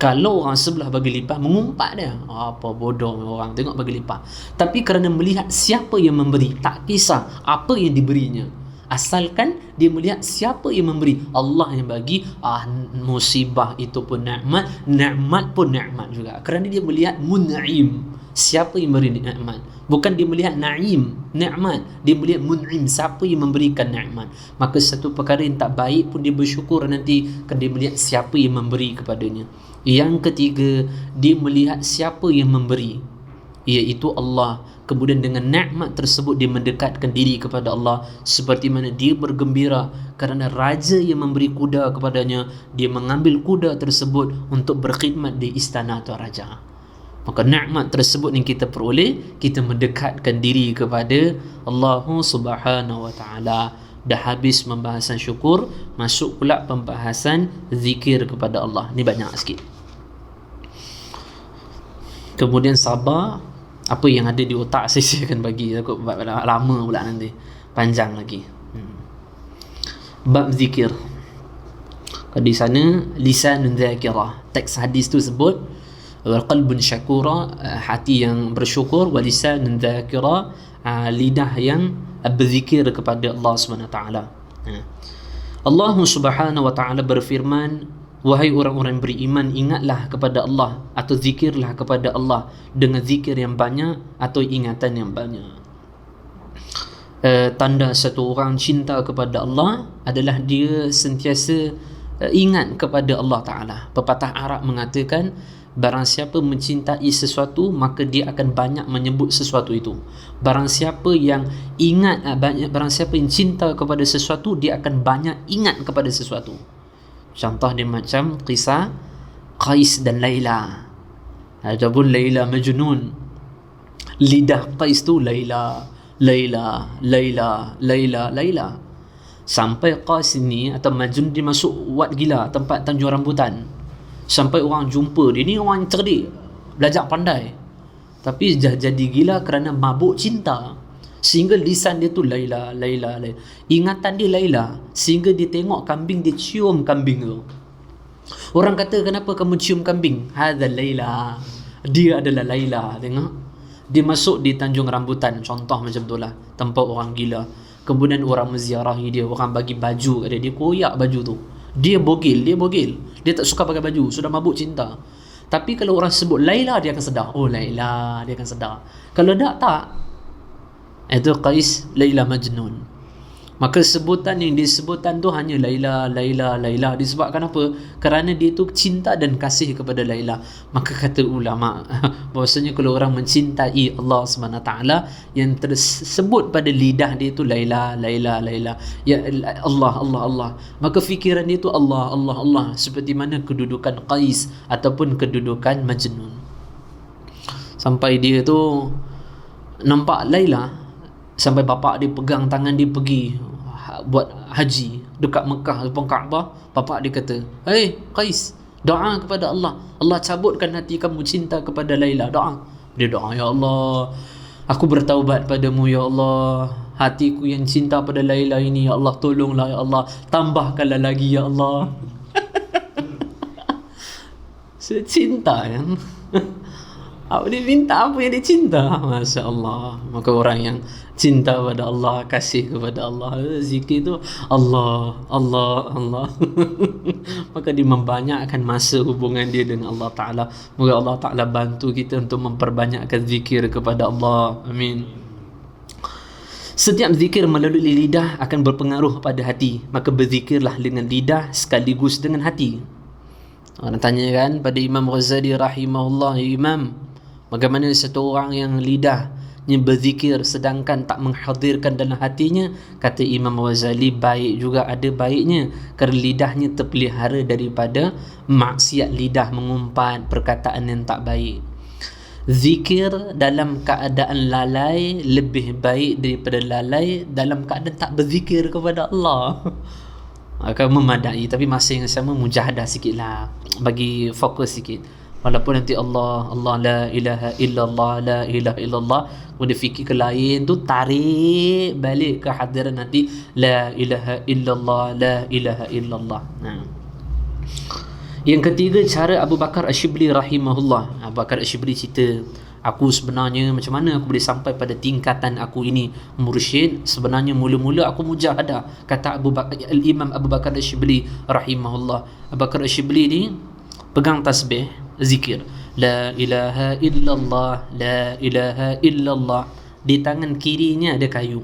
Kalau orang sebelah bagi lipas, mengumpat dia. Apa bodoh orang tengok bagi lipas. Tapi kerana melihat siapa yang memberi, tak kisah apa yang diberinya. Asalkan dia melihat siapa yang memberi. Allah yang bagi, musibah itu pun nikmat, nikmat pun nikmat juga. Kerana dia melihat mun'im, siapa yang beri nikmat. Bukan dia melihat na'im, nikmat. Dia melihat mun'im, siapa yang memberikan nikmat. Maka satu perkara yang tak baik pun dia bersyukur nanti kerana dia melihat siapa yang memberi kepadanya. Yang ketiga, dia melihat siapa yang memberi, iaitu Allah. Kemudian dengan nikmat tersebut dia mendekatkan diri kepada Allah, seperti mana dia bergembira kerana raja yang memberi kuda kepadanya, dia mengambil kuda tersebut untuk berkhidmat di istana tuan raja. Maka nikmat tersebut yang kita peroleh, kita mendekatkan diri kepada Allah Subhanahu wa taala. Dah habis pembahasan syukur, masuk pula pembahasan zikir kepada Allah. Ni banyak sikit. Kemudian sabar, apa yang ada di otak saya akan bagi, takut lama pula nanti, panjang lagi. Bab zikir. Di sana lisanun dzakirah. Teks hadis tu sebut qalbun syakura, hati yang bersyukur, wa lisanun dzakira, lidah yang berzikir kepada Allah Subhanahu wa taala. Allah Subhanahu wa taala berfirman, wahai orang-orang beriman, ingatlah kepada Allah atau zikirlah kepada Allah dengan zikir yang banyak atau ingatan yang banyak. Tanda satu orang cinta kepada Allah adalah dia sentiasa ingat kepada Allah Ta'ala. Pepatah Arab mengatakan, barang siapa mencintai sesuatu, maka dia akan banyak menyebut sesuatu itu. Barang siapa yang ingat barang siapa yang cinta kepada sesuatu, dia akan banyak ingat kepada sesuatu. Contoh dia macam kisah Qais dan Laila. Adapun Laila Majnun, lidah Qais tu Laila, Laila, Laila, Laila, Laila. Sampai Qais ni atau Majnun dia masuk wat gila, tempat tanjung rambutan. Sampai orang jumpa dia, ni orang cerdik, belajar pandai, tapi jadi gila kerana mabuk cinta. Sehingga lisan dia tu Laila, Laila, Laila. Ingatan dia Laila, sehingga dia tengok kambing, dia cium kambing tu. Orang kata, kenapa kamu cium kambing? Hadza Laila, dia adalah Laila. Tengok, dia masuk di tanjung rambutan, contoh macam tu lah, tempat orang gila. Kemudian orang menziarahi dia, orang bagi baju kat dia, dia koyak baju tu. Dia bogil. Dia tak suka pakai baju, sudah mabuk cinta. Tapi kalau orang sebut Laila, dia akan sedar. Oh Laila, dia akan sedar. Kalau tak. Itu Qais Laila Majnun. Maka sebutan yang disebutkan tu hanya Laila, Laila, Laila. Disebabkan apa? Kerana dia tu cinta dan kasih kepada Laila. Maka kata ulama bahwasanya kalau orang mencintai Allah SWT, yang tersebut pada lidah dia tu Laila, Laila, Laila, ya Allah, Allah, Allah, maka fikiran dia tu Allah, Allah, Allah, seperti mana kedudukan Qais ataupun kedudukan Majnun. Sampai dia tu nampak Laila, sampai bapak dia pegang tangan dia pergi buat haji dekat Mekah depan Kaabah. Bapak dia kata, "Hei Qais, doa kepada Allah, Allah cabutkan hati kamu cinta kepada Laila." Doa. Dia doa, "Ya Allah, aku bertaubat padamu ya Allah. Hatiku yang cinta pada Laila ini, ya Allah, tolonglah ya Allah, tambahkanlah lagi ya Allah." Cinta kan. Dia minta apa yang dia cinta. Masya Allah. Maka orang yang cinta pada Allah, kasih kepada Allah, zikir tu Allah, Allah, Allah. Maka dia membanyakkan masa hubungan dia dengan Allah Ta'ala. Moga Allah Ta'ala bantu kita untuk memperbanyakkan zikir kepada Allah. Amin. Setiap zikir melalui lidah akan berpengaruh pada hati. Maka berzikirlah dengan lidah sekaligus dengan hati. Orang tanya kan pada Imam Ghazali rahimahullah, "Ya Imam, bagaimana satu orang yang lidahnya berzikir sedangkan tak menghadirkan dalam hatinya?" Kata Imam Ghazali, baik juga ada baiknya, kerana lidahnya terpelihara daripada maksiat lidah, mengumpat perkataan yang tak baik. Zikir dalam keadaan lalai lebih baik daripada lalai dalam keadaan tak berzikir kepada Allah. Akan memadai, tapi masa yang sama mujahadah sikitlah, bagi fokus sikit. Walaupun nanti Allah, Allah, la ilaha illallah, la ilaha illallah, kemudian fikir ke lain tu, tarik balik ke hadiran nanti la ilaha illallah, la ilaha illallah. Yang ketiga, cara Abu Bakar Asyibli rahimahullah. Abu Bakar Asyibli cerita, "Aku sebenarnya macam mana aku boleh sampai pada tingkatan aku ini mursyid? Sebenarnya mula-mula aku mujahadah." Kata Al-Imam Abu Bakar Asyibli rahimahullah. Abu Bakar Asyibli ni pegang tasbih, zikir la ilaha illallah, la ilaha illallah. Di tangan kirinya ada kayu.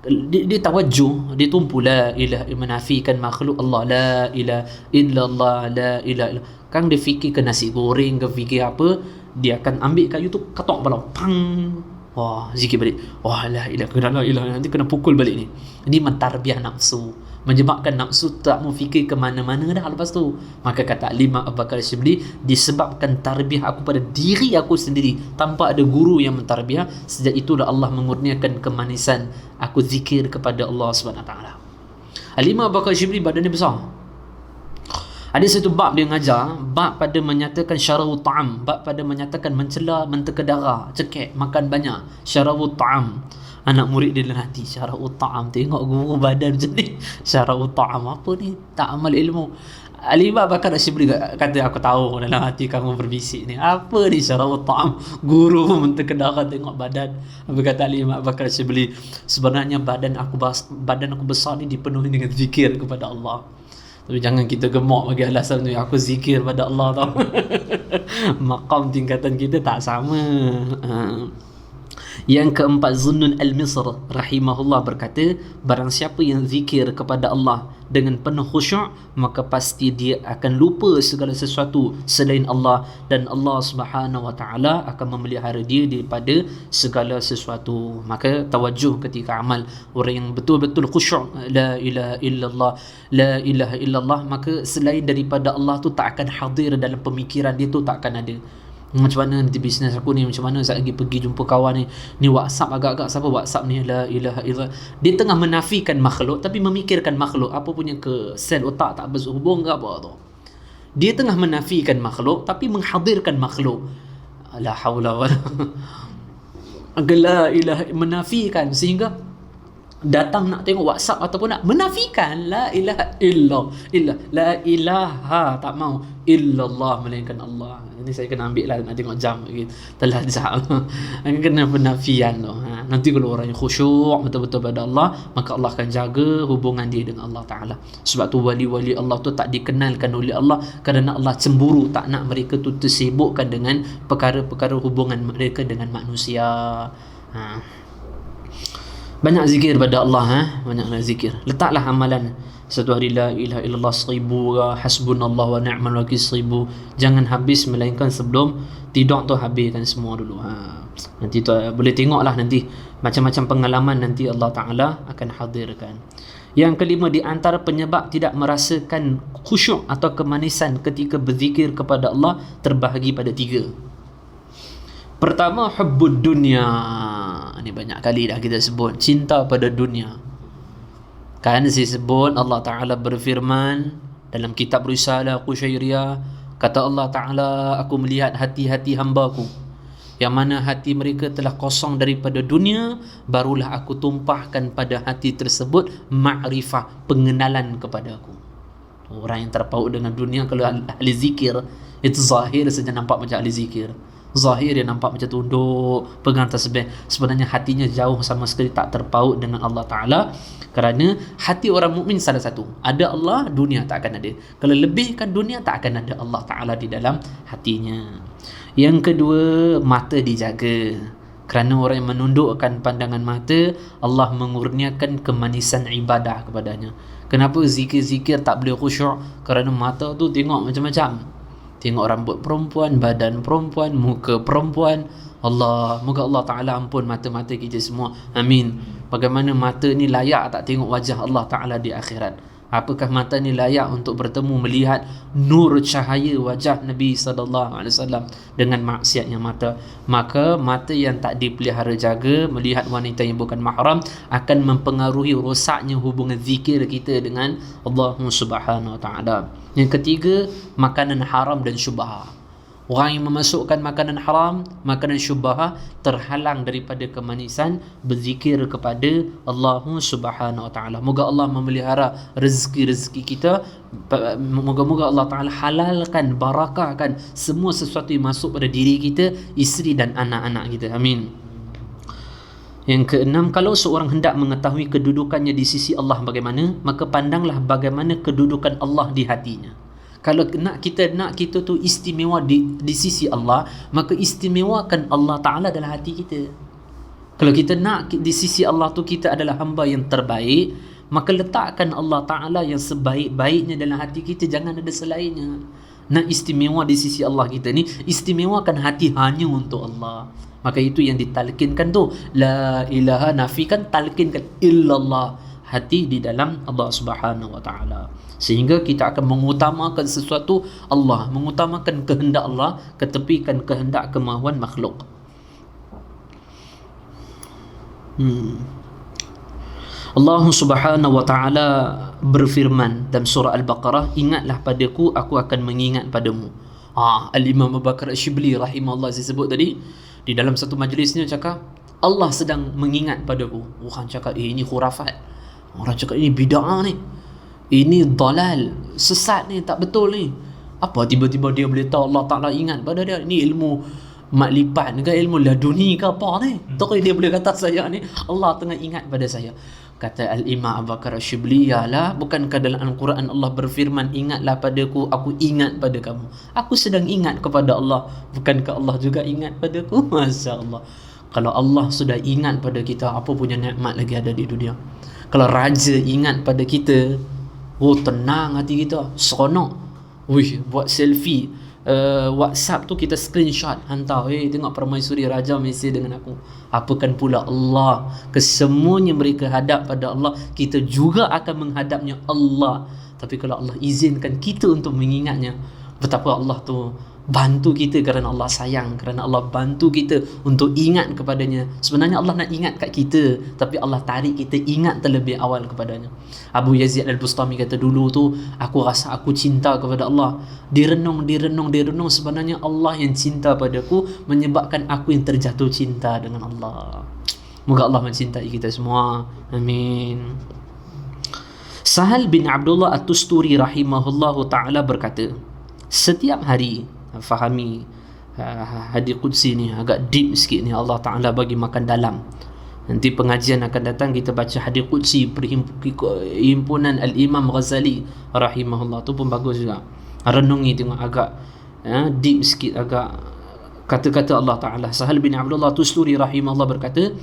Dia tawajuh, dia tumpu la ilaha, menafikan makhluk Allah, la ilaha illallah, la ilaha illallah. Kan dia fikir ke nasi goreng ke fikir apa, dia akan ambil kayu tu, katok kepala, pang, wah, zikir balik, wah, la ilaha, nanti kena pukul balik ni. Ini mentarbiah nafsu, menyebabkan nafsu tak mau fikir ke mana-mana dah lepas tu. Maka kata Imam Abu Bakar Asyibli, disebabkan tarbiah aku pada diri aku sendiri tanpa ada guru yang mentarbiah, sejak itulah Allah mengurniakan kemanisan aku zikir kepada Allah SWT. Imam Abu Bakar Asyibli badannya besar. Ada satu bab dia mengajar, bab pada menyatakan syarawu ta'am, bab pada menyatakan mencela mentega darah, cekek, makan banyak, syarawu ta'am. Anak murid dia dalam hati, syarawu ta'am, tengok guru badan macam ni, syarawu ta'am, apa ni, tak amal ilmu. Imam Bakar Asyibli kata, "Aku tahu dalam hati kamu berbisik ni, apa ni syarawu ta'am, guru mentega darah, tengok badan." Apa kata Imam Bakar Asyibli, "Sebenarnya badan aku besar ni dipenuhi dengan zikir kepada Allah." Tapi jangan kita gemuk bagi alasan tu, aku zikir pada Allah tau. Maqam tingkatan kita tak sama. Yang keempat, Zunnun Al-Misr rahimahullah berkata, barang siapa yang zikir kepada Allah dengan penuh khusyuk, maka pasti dia akan lupa segala sesuatu selain Allah, dan Allah Subhanahu wa taala akan memelihara dia daripada segala sesuatu. Maka tawajuh ketika amal, orang yang betul-betul khusyuk, la ilaha illallah, la ilaha illallah, maka selain daripada Allah tu tak akan hadir dalam pemikiran dia, tu tak akan ada. Macam mana nanti bisnes aku ni, macam mana saya pergi jumpa kawan ni WhatsApp agak-agak siapa WhatsApp ni, la ilaha illallah. Dia tengah menafikan makhluk tapi memikirkan makhluk, apa punya ke sel otak tak berhubung ke apa tu. Dia tengah menafikan makhluk tapi menghadirkan makhluk. La haula wala la ilaha, menafikan sehingga datang nak tengok WhatsApp ataupun nak menafikan la ilaha illallah, la ilaha tak mau illallah, melainkan Allah. Ini saya kena ambil lah, nak tengok jam lagi, telah jam. Kena penafian tu. Nanti kalau orang yang khusyuk betul-betul pada Allah, maka Allah akan jaga hubungan dia dengan Allah Ta'ala. Sebab tu wali-wali Allah tu tak dikenalkan oleh Allah kerana Allah cemburu, tak nak mereka tu tersibukkan dengan perkara-perkara hubungan mereka dengan manusia. Banyak zikir pada Allah, banyaklah zikir. Letaklah amalan satu hari la ilaha illallah 1000, hasbunallah wa ni'mal wakil 1000. Jangan habis melainkan sebelum tidur tu habiskan semua dulu. Nanti tu boleh tengoklah nanti macam-macam pengalaman nanti Allah Taala akan hadirkan. Yang kelima, di antara penyebab tidak merasakan khusyuk atau kemanisan ketika berzikir kepada Allah terbahagi pada 3. Pertama, hubbud dunya. Ini banyak kali dah kita sebut, cinta pada dunia. Kan saya sebut Allah Ta'ala berfirman dalam kitab Risalah Qushairiyah, kata Allah Ta'ala, aku melihat hati-hati hamba-Ku yang mana hati mereka telah kosong daripada dunia, barulah aku tumpahkan pada hati tersebut ma'rifah, pengenalan kepada Aku. Orang yang terpaut dengan dunia, kalau ahli zikir, itu zahir saja nampak macam ahli zikir. Zahir dia nampak macam tunduk, pegang tasbih, sebenarnya hatinya jauh sama sekali tak terpaut dengan Allah Ta'ala. Kerana hati orang mukmin salah satu, ada Allah, dunia tak akan ada. Kalau lebihkan dunia, tak akan ada Allah Ta'ala di dalam hatinya. Yang kedua, mata dijaga. Kerana orang yang menundukkan pandangan mata, Allah mengurniakan kemanisan ibadah kepadanya. Kenapa zikir-zikir tak boleh khusyuk? Kerana mata tu tengok macam-macam. Tengok rambut perempuan, badan perempuan, muka perempuan. Allah, moga Allah Ta'ala ampun mata-mata kita semua. Amin. Bagaimana mata ni layak tak tengok wajah Allah Ta'ala di akhirat? Apakah mata ni layak untuk bertemu, melihat nur cahaya wajah Nabi SAW dengan maksiatnya mata? Maka mata yang tak dipelihara jaga, melihat wanita yang bukan mahram, akan mempengaruhi rosaknya hubungan zikir kita dengan Allah Subhanahu Wa Ta'ala. Yang ketiga, makanan haram dan syubhah. Orang yang memasukkan makanan haram, makanan syubhah, terhalang daripada kemanisan berzikir kepada Allah Subhanahu Wa Ta'ala. Moga Allah memelihara rezeki-rezeki kita. Moga-moga Allah Ta'ala halalkan, barakahkan semua sesuatu yang masuk pada diri kita, isteri dan anak-anak kita. Amin. Yang keenam, kalau seorang hendak mengetahui kedudukannya di sisi Allah bagaimana, maka pandanglah bagaimana kedudukan Allah di hatinya. Kalau nak kita tu istimewa di sisi Allah, maka istimewakan Allah Ta'ala dalam hati kita. Kalau kita nak di sisi Allah tu kita adalah hamba yang terbaik, maka letakkan Allah Ta'ala yang sebaik-baiknya dalam hati kita, jangan ada selainnya. Nak istimewa di sisi Allah kita ni, istimewakan hati hanya untuk Allah. Maka itu yang ditalkinkan tu, la ilaha, nafikan, talkinkan illallah, hati di dalam Allah Subhanahu Wa Ta'ala. Sehingga kita akan mengutamakan sesuatu Allah, mengutamakan kehendak Allah, ketepikan kehendak kemahuan makhluk. Allah Subhanahu Wa Ta'ala berfirman dalam surah Al-Baqarah, ingatlah padaku, aku akan mengingat padamu. Al-Imam Abu Bakar Ash-Shibli rahimahullah, saya sebut tadi, di dalam satu majlisnya cakap, Allah sedang mengingat padaku. Orang cakap, ini khurafat. Orang cakap, ini bid'ah ni, ini dalal, sesat ni, tak betul ni. Apa tiba-tiba dia boleh tahu Allah Ta'ala ingat pada dia? Ini ilmu maklipat ke, ilmu laduni ke apa ni? Tak dia boleh kata saya ni Allah tengah ingat pada saya. Kata Al-Imam Abu Bakar Ash-Shibli, yalah, bukankah dalam Al-Quran Allah berfirman, ingatlah padaku, aku ingat pada kamu. Aku sedang ingat kepada Allah, bukankah Allah juga ingat padaku? Masya Allah. Kalau Allah sudah ingat pada kita, apa punya nikmat lagi ada di dunia? Kalau raja ingat pada kita, tenang hati kita, seronok. Buat selfie, WhatsApp tu kita screenshot, hantar, tengok permaisuri raja Mesir dengan aku. Apakan pula Allah, kesemuanya mereka hadap pada Allah, kita juga akan menghadapnya Allah. Tapi kalau Allah izinkan kita untuk mengingatnya, betapa Allah tu bantu kita, kerana Allah sayang, kerana Allah bantu kita untuk ingat kepadanya. Sebenarnya Allah nak ingat kat kita, tapi Allah tarik kita ingat terlebih awal kepadanya. Abu Yazid Al-Bustami kata, dulu tu aku rasa aku cinta kepada Allah. Direnung, sebenarnya Allah yang cinta padaku, menyebabkan aku yang terjatuh cinta dengan Allah. Moga Allah mencintai kita semua. Amin. Sahal bin Abdullah At-Tusturi rahimahullahu ta'ala berkata, setiap hari, fahami hadis qudsi ni agak deep sikit ni, Allah Ta'ala bagi makan dalam. Nanti pengajian akan datang kita baca hadis qudsi himpunan Al-Imam Ghazali rahimahullah, tu pun bagus juga. Renungi tengok agak deep sikit, agak kata-kata Allah Ta'ala. Sahal bin Abdullah Tusturi rahimahullah berkata,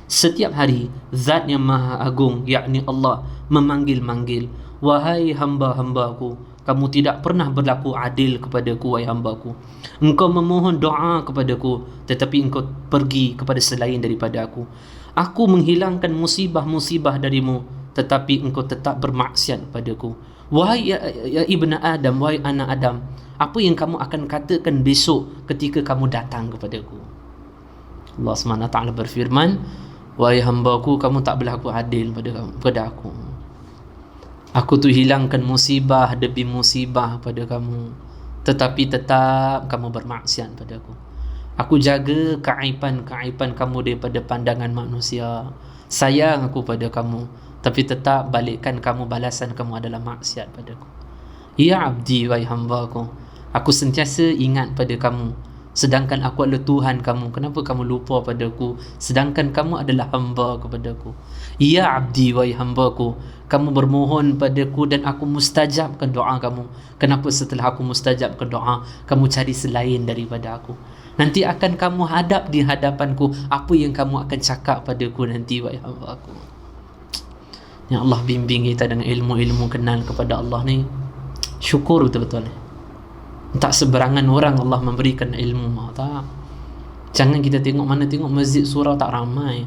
Setiap hari Zat yang Maha Agung, yakni Allah, memanggil-manggil, wahai hamba-hambaku, kamu tidak pernah berlaku adil kepadaku, wahai hambaku. Engkau memohon doa kepadaku, tetapi engkau pergi kepada selain daripada aku. Aku menghilangkan musibah-musibah darimu, tetapi engkau tetap bermaksiat padaku. Wahai ya ibna Adam, wahai anak Adam, apa yang kamu akan katakan besok ketika kamu datang kepadaku? Allah SWT berfirman, wahai hambaku, kamu tak berlaku adil pada aku. Aku tu hilangkan musibah demi musibah pada kamu, tetapi tetap kamu bermaksiat pada aku. Aku jaga keaiban-keaiban kamu daripada pandangan manusia. Sayang aku pada kamu, tapi tetap balikkan kamu, balasan kamu adalah maksiat padaku. Ya abdi, wahai hambaku, aku sentiasa ingat pada kamu, sedangkan aku adalah Tuhan kamu. Kenapa kamu lupa padaku, sedangkan kamu adalah hamba kepadaku? Ya abdi, wahai hambaku, kamu bermohon padaku dan aku mustajabkan doa kamu. Kenapa setelah aku mustajabkan doa, kamu cari selain daripada aku? Nanti akan kamu hadap di hadapanku, apa yang kamu akan cakap padaku nanti, wahai hambaku? Ya Allah, bimbing kita dengan ilmu-ilmu kenal kepada Allah ni. Syukur betul-betul ni. Tak seberangan orang Allah memberikan ilmu, tak. Jangan kita tengok mana tengok masjid surau tak ramai.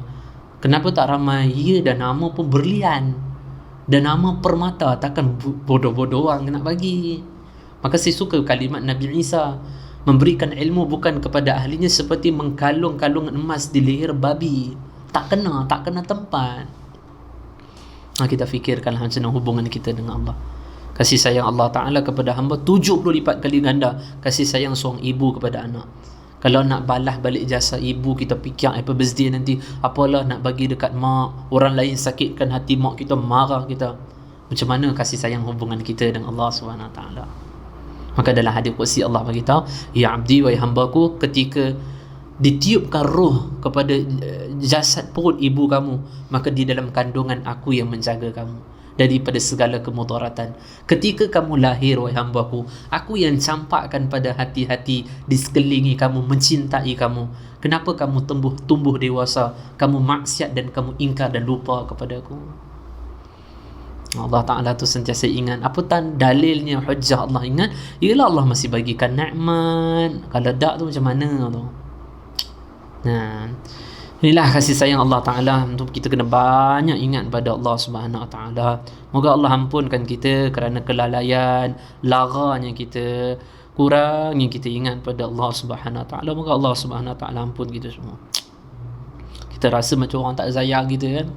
Kenapa tak ramai? Ya, dan nama pun berlian, dan nama permata, takkan bodoh-bodoh orang nak bagi. Maka saya suka kalimat Nabi Isa, memberikan ilmu bukan kepada ahlinya seperti mengkalung-kalung emas di leher babi. Tak kena tempat. Kita fikirkanlah macam mana hubungan kita dengan Allah. Kasih sayang Allah Ta'ala kepada hamba 70 lipat kali ganda kasih sayang seorang ibu kepada anak. Kalau nak balas balik jasa ibu, kita fikir apa birthday nanti, apalah nak bagi dekat mak, orang lain sakitkan hati mak kita, marah kita. Macam mana kasih sayang hubungan kita dengan Allah SWT. Maka dalam hadis qudsi Allah beritahu, ya abdi, wahai hambaku, ketika ditiupkan roh kepada jasad perut ibu kamu, maka di dalam kandungan aku yang menjaga kamu daripada segala kemudaratan. Ketika kamu lahir, wahai hambaku, aku yang campakkan pada hati-hati di sekelilingi kamu, mencintai kamu. Kenapa kamu tumbuh dewasa, kamu maksiat dan kamu ingkar dan lupa kepada aku? Allah Ta'ala tu sentiasa ingat. Apa dalilnya, hujjah Allah ingat? Ialah Allah masih bagikan nikmat. Kalau tak tu macam mana tu? Nah, inilah kasih sayang Allah Ta'ala. Untuk kita kena banyak ingat pada Allah Subhanahu Wa Ta'ala. Moga Allah ampunkan kita kerana kelalaian, laranya kita, kurangnya kita ingat pada Allah Subhanahu Wa Ta'ala. Moga Allah Subhanahu Wa Ta'ala ampun kita semua. Kita rasa macam orang tak sayang kita kan,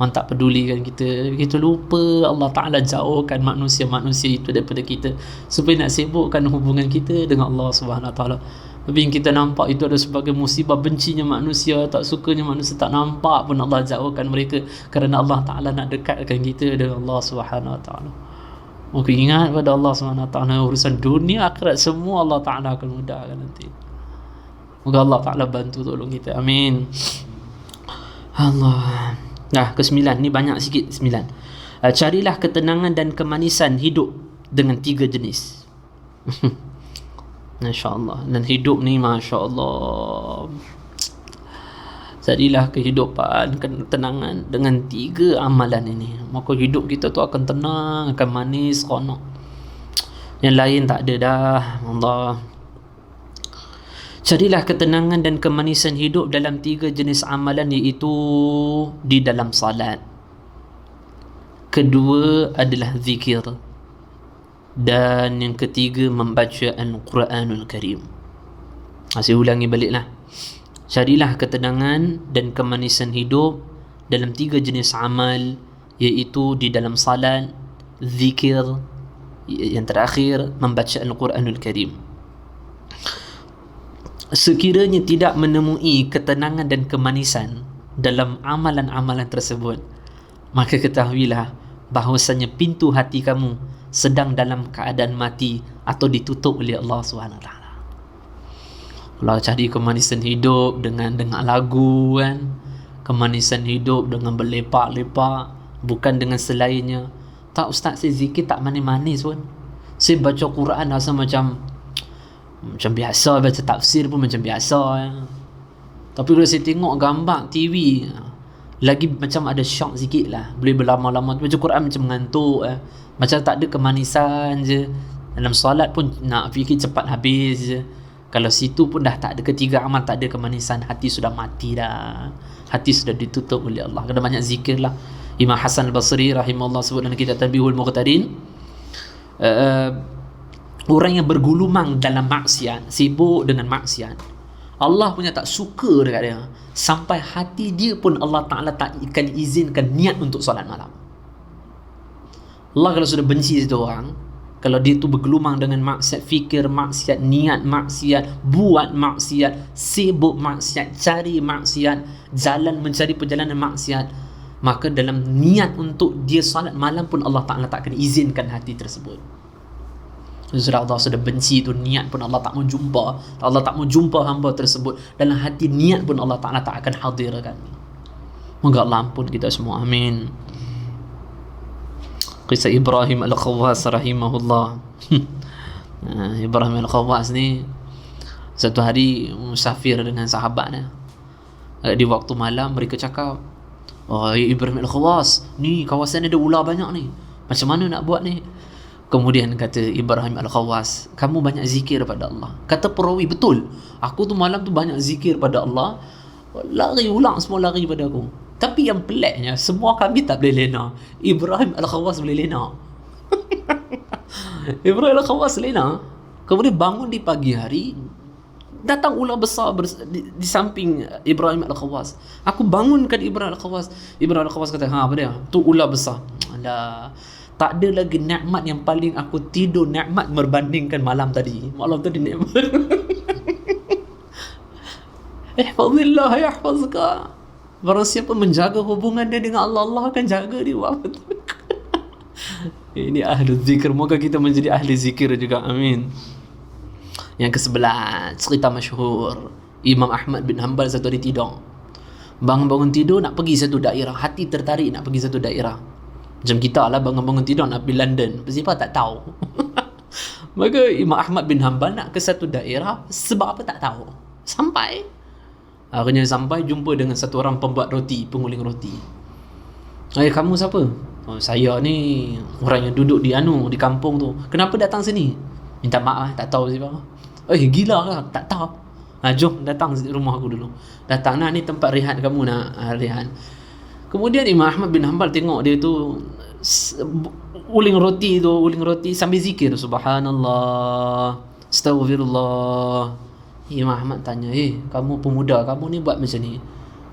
orang tak pedulikan kita. Kita lupa Allah Ta'ala jauhkan manusia-manusia itu daripada kita supaya nak sibukkan hubungan kita dengan Allah Subhanahu Wa Ta'ala. Tapi yang kita nampak itu adalah sebagai musibah, bencinya manusia, tak sukanya manusia, tak nampak pun Allah jauhkan mereka kerana Allah Ta'ala nak dekatkan kita dengan Allah Subhanahu Wa Ta'ala. Maka ingat pada Allah Subhanahu Wa Ta'ala, urusan dunia akhirat semua Allah Ta'ala akan mudahkan nanti. Moga Allah Ta'ala bantu tolong kita. Amin. Allah. Nah, ke-9 ni banyak sikit. 9. Carilah ketenangan dan kemanisan hidup dengan 3 jenis. Masya-Allah. Dan hidup ni masya-Allah, jadilah kehidupan, ketenangan dengan 3 amalan ini. Maka hidup kita tu akan tenang, akan manis, seronok. Yang lain tak ada dah. Allah. Carilah ketenangan dan kemanisan hidup dalam 3 jenis amalan, iaitu di dalam salat. Kedua adalah zikir. Dan yang ketiga membaca Al-Quranul Karim. Saya ulangi baliklah. Carilah ketenangan dan kemanisan hidup dalam 3 jenis amal, iaitu di dalam salat, zikir, yang terakhir membaca Al-Quranul Karim. Sekiranya tidak menemui ketenangan dan kemanisan dalam amalan-amalan tersebut, maka ketahuilah bahawasanya pintu hati kamu sedang dalam keadaan mati atau ditutup oleh Allah SWT. Kalau cari kemanisan hidup dengan lagu kan, kemanisan hidup dengan berlepak-lepak, bukan dengan selainnya. Tak, ustaz, saya zikir tak manis-manis pun. Saya baca Quran rasa macam biasa, baca tafsir pun macam biasa ya. Tapi kalau saya tengok gambar TV, lagi macam ada shock sikit lah, boleh berlama-lama. Macam Quran macam mengantuk, macam tak ada kemanisan je. Dalam solat pun nak fikir cepat habis je. Kalau situ pun dah tak ada ketiga amal, tak ada kemanisan, hati sudah mati dah, hati sudah ditutup oleh Allah. Kena banyak zikir lah. Imam Hasan al-Basri rahimahullah sebut dalam kitab Tanbihul Muqtadin, orang yang bergulumang dalam maksiat, sibuk dengan maksiat, Allah punya tak suka dekat dia, sampai hati dia pun Allah Ta'ala tak akan izinkan niat untuk solat malam. Allah kalau sudah benci situ orang, kalau dia tu bergelumang dengan maksiat, fikir maksiat, niat maksiat, buat maksiat, sibuk maksiat, cari maksiat, jalan mencari perjalanan maksiat, maka dalam niat untuk dia salat malam pun Allah Ta'ala tak akan izinkan hati tersebut. Sudah Allah sudah benci tu, niat pun Allah tak mau jumpa, Allah tak mau jumpa hamba tersebut. Dalam hati niat pun Allah Ta'ala tak akan hadirkan. Moga Allah ampun kita semua, amin. Kisah Ibrahim Al-Khawwas rahimahullah. Ibrahim Al-Khawwas ni satu hari musafir dengan sahabatnya. Di waktu malam mereka cakap, "Oh, Ibrahim Al-Khawwas, ni kawasan ada ular banyak ni. Macam mana nak buat ni?" Kemudian kata Ibrahim Al-Khawwas, "Kamu banyak zikir pada Allah." Kata perawi, "Betul. Aku tu malam tu banyak zikir pada Allah. Lari ulang semua lari pada aku. Tapi yang peliknya, semua kami tak boleh lena. Ibrahim Al-Khawwas boleh lena." Ibrahim Al-Khawwas lena. Kemudian bangun di pagi hari, datang ular besar di samping Ibrahim Al-Khawwas. Aku bangunkan Ibrahim Al-Khawwas. Ibrahim Al-Khawwas kata, "Ha, apa dia? Tu ular besar." Alah, tak ada lagi nikmat yang paling aku tidur nikmat berbandingkan malam tadi. Malam tadi nikmat. Ihfazillah yahfazka. Barang siapa menjaga hubungan dia dengan Allah, Allah akan jaga dia. Ini ahli zikir. Moga kita menjadi ahli zikir juga, amin. Yang ke-11, cerita masyhur Imam Ahmad bin Hanbal satu hari tidur. Bangun-bangun tidur nak pergi satu daerah, hati tertarik nak pergi satu daerah. Macam kita lah, bangun-bangun tidur nak pergi London, siapa tak tahu. Maka Imam Ahmad bin Hanbal nak ke satu daerah, sebab apa tak tahu. Akhirnya sampai jumpa dengan satu orang pembuat roti, penguling roti. Kamu siapa? "Oh, saya ni orang yang duduk di kampung tu. Kenapa datang sini?" "Minta maaf, tak tahu siapa." "Gila lah, tak tahu." "Jom datang rumah aku dulu." Datang, "Nah, ni tempat rehat kamu nak rehat." Kemudian Imam Ahmad bin Hanbal tengok dia tu uling roti sambil zikir, subhanallah, astaghfirullah. Imam Ahmad tanya, "Kamu pemuda, kamu ni buat macam ni,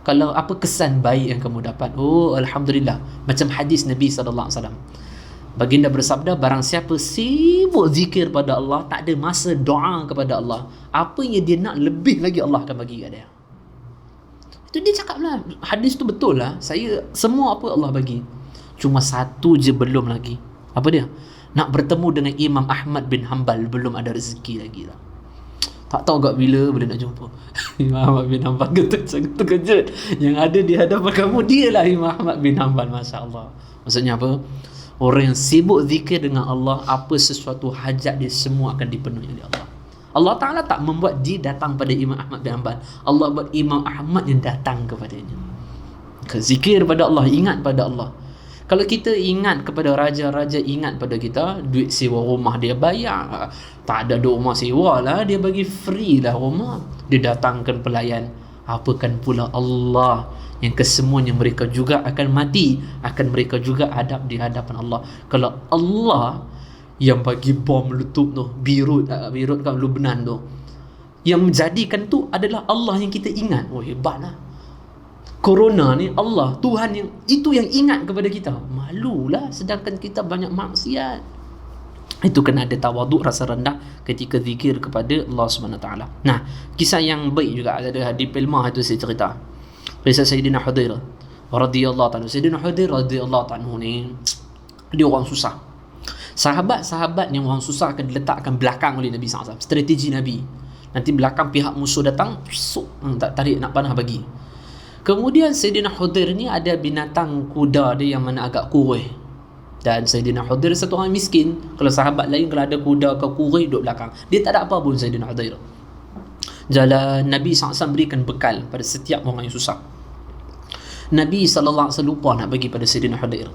kalau apa kesan baik yang kamu dapat?" "Oh, alhamdulillah." Macam hadis Nabi SAW, baginda bersabda, barang siapa sibuk zikir pada Allah, tak ada masa doa kepada Allah, apa yang dia nak lebih lagi Allah akan bagi kat dia. Itu dia cakap lah, hadis tu betul lah. Saya semua apa Allah bagi, cuma satu je belum lagi. Apa dia? Nak bertemu dengan Imam Ahmad bin Hanbal, belum ada rezeki lagi lah. Tak tahu kat bila boleh nak jumpa. Imam Ahmad bin Hanbal terkejut. Yang ada di hadapan kamu, dialah Imam Ahmad bin Hanbal. Masya Allah. Maksudnya apa? Orang yang sibuk zikir dengan Allah, apa sesuatu hajat dia semua akan dipenuhi oleh Allah. Allah Ta'ala tak membuat dia datang pada Imam Ahmad bin Hanbal. Allah buat Imam Ahmad yang datang kepadanya. Zikir pada Allah, ingat pada Allah. Kalau kita ingat kepada raja-raja, ingat pada kita, duit sewa rumah dia bayar, tak ada rumah sewa lah, dia bagi free lah rumah, dia datangkan pelayan. Apakan pula Allah yang kesemuanya mereka juga akan mati, akan mereka juga hadap di hadapan Allah. Kalau Allah yang bagi bom letup tu, Beirut kat Lebanon tu, yang menjadikan tu adalah Allah yang kita ingat. Oh, hebat lah. Corona ni Allah, Tuhan yang itu yang ingat kepada kita. Malulah sedangkan kita banyak maksiat. Itu kena ada tawaduk, rasa rendah ketika zikir kepada Allah SWT. Nah, kisah yang baik juga ada di Pelmah itu saya cerita. Kisah Sayyidina Hudair radhiyallahu ta'ala. Sayyidina Hudair radhiyallahu ta'ala ni, dia orang susah. Sahabat-sahabat yang orang susah akan diletakkan belakang oleh Nabi SAW. Strategi Nabi. Nanti belakang pihak musuh datang, tak tarik nak panah bagi. Kemudian Sayyidina Hudair ni ada binatang kuda dia yang mana agak kurus. Dan Sayyidina Hudair satu orang miskin. Kalau sahabat lain kalau ada kuda ke kurus duduk belakang, dia tak ada apa pun Sayyidina Hudair. Jalan Nabi SAW berikan bekal pada setiap orang yang susah. Nabi SAW lupa nak bagi pada Sayyidina Hudair.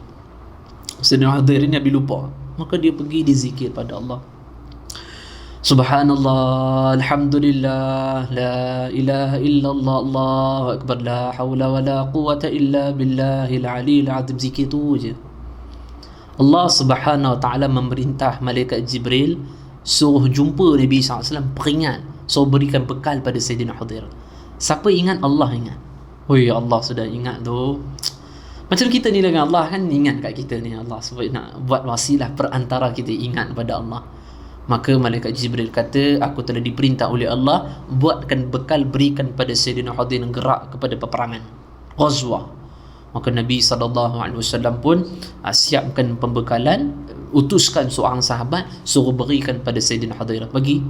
Sayyidina Hudair ni Nabi lupa, maka dia pergi dizikir pada Allah. Subhanallah, alhamdulillah, la ilaha illallah, Allahu akbar, la hawla wa la quwata illa billahil aliyil azim. Zikir tu je. Allah Subhanahu wa taala memerintah malaikat Jibril suruh jumpa Nabi SAW, peringat, suruh berikan bekal pada Sayyidina Hudair. Siapa ingat, Allah ingat. Oh ya, Allah sudah ingat tu. Macam kita ni dengan Allah kan, ingat kat kita ni Allah sebab nak buat wasilah perantara kita ingat pada Allah. Maka malaikat Jibril kata, aku telah diperintah oleh Allah buatkan bekal, berikan pada Sayyidina Hudair gerak kepada peperangan Ghazwah. Maka Nabi SAW pun siapkan pembekalan, utuskan seorang sahabat suruh berikan pada Sayyidina Hudair, bagi.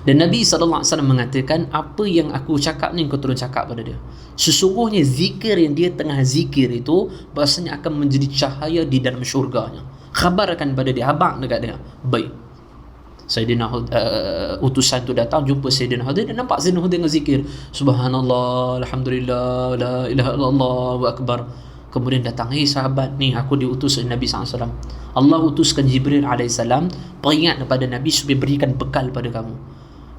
Dan Nabi SAW mengatakan, apa yang aku cakap ni kau tolong cakap pada dia. Sesungguhnya zikir yang dia tengah zikir itu bahasanya akan menjadi cahaya di dalam syurganya. Khabarkan pada dia, habaq dekat dia. Baik. Sayyidina utusan tu datang jumpa Sayyidina Hudair, dan nampak Sayyidina Hudair zikir subhanallah, alhamdulillah, la ilaha illallah, wa akbar. Kemudian datang, hei sahabat, ni aku diutus oleh Nabi SAW. Allah utuskan Jibril AS peringat kepada Nabi supaya berikan bekal pada kamu.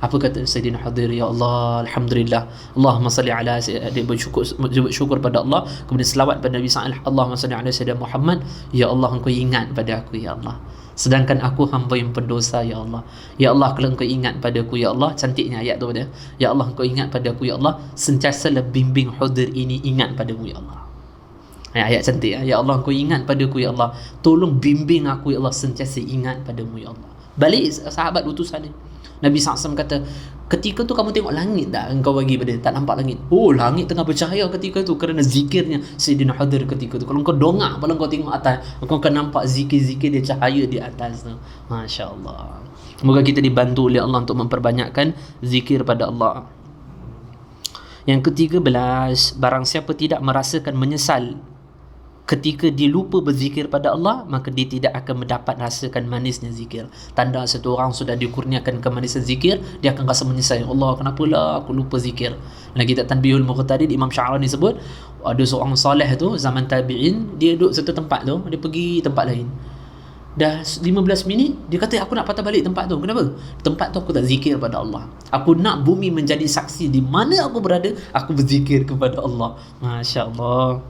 Apa kata Sayyidina Hudair? Ya Allah, alhamdulillah, Allahumma salli ala, dia bersyukur pada Allah, kemudian selawat pada Nabi SAW, Allahumma salli ala Sayyidina Muhammad. Ya Allah, engkau ingat pada aku ya Allah, sedangkan aku hamba yang pendosa ya Allah. Ya Allah, kalau engkau ingat padaku ya Allah, cantiknya ayat tu pada, ya Allah engkau ingat padaku ya Allah, sentiasalah bimbing Hudair ini ingat padamu ya Allah. Ayat cantik ya. Ya Allah, engkau ingat padaku ya Allah, tolong bimbing aku ya Allah, sentiasa ingat padamu ya Allah. Balik sahabat utusan ni, Nabi SAW kata, ketika tu kamu tengok langit tak? Engkau bagi pada dia, tak nampak langit. Oh, langit tengah bercahaya ketika tu kerana zikirnya Sayyidina Hudair ketika tu. Kalau kau dongak, kalau kau tengok atas, kau akan nampak zikir-zikir dia, cahaya di atas tu. Masya Allah. Semoga kita dibantu oleh Allah untuk memperbanyakkan zikir pada Allah. Yang ke-13, barang siapa tidak merasakan menyesal ketika dia lupa berzikir pada Allah, maka dia tidak akan mendapat rasakan manisnya zikir. Tanda satu orang sudah dikurniakan kemanisan zikir, dia akan rasa menyesal. Allah, kenapalah aku lupa zikir. Dan kita Tanbihul Muqtadid, Imam Sya'rani sebut, ada seorang soleh tu zaman tabi'in, dia duduk satu tempat tu, dia pergi tempat lain. Dah 15 minit, dia kata, aku nak patah balik tempat tu. Kenapa? Tempat tu aku tak zikir pada Allah. Aku nak bumi menjadi saksi di mana aku berada, aku berzikir kepada Allah. Masya Allah.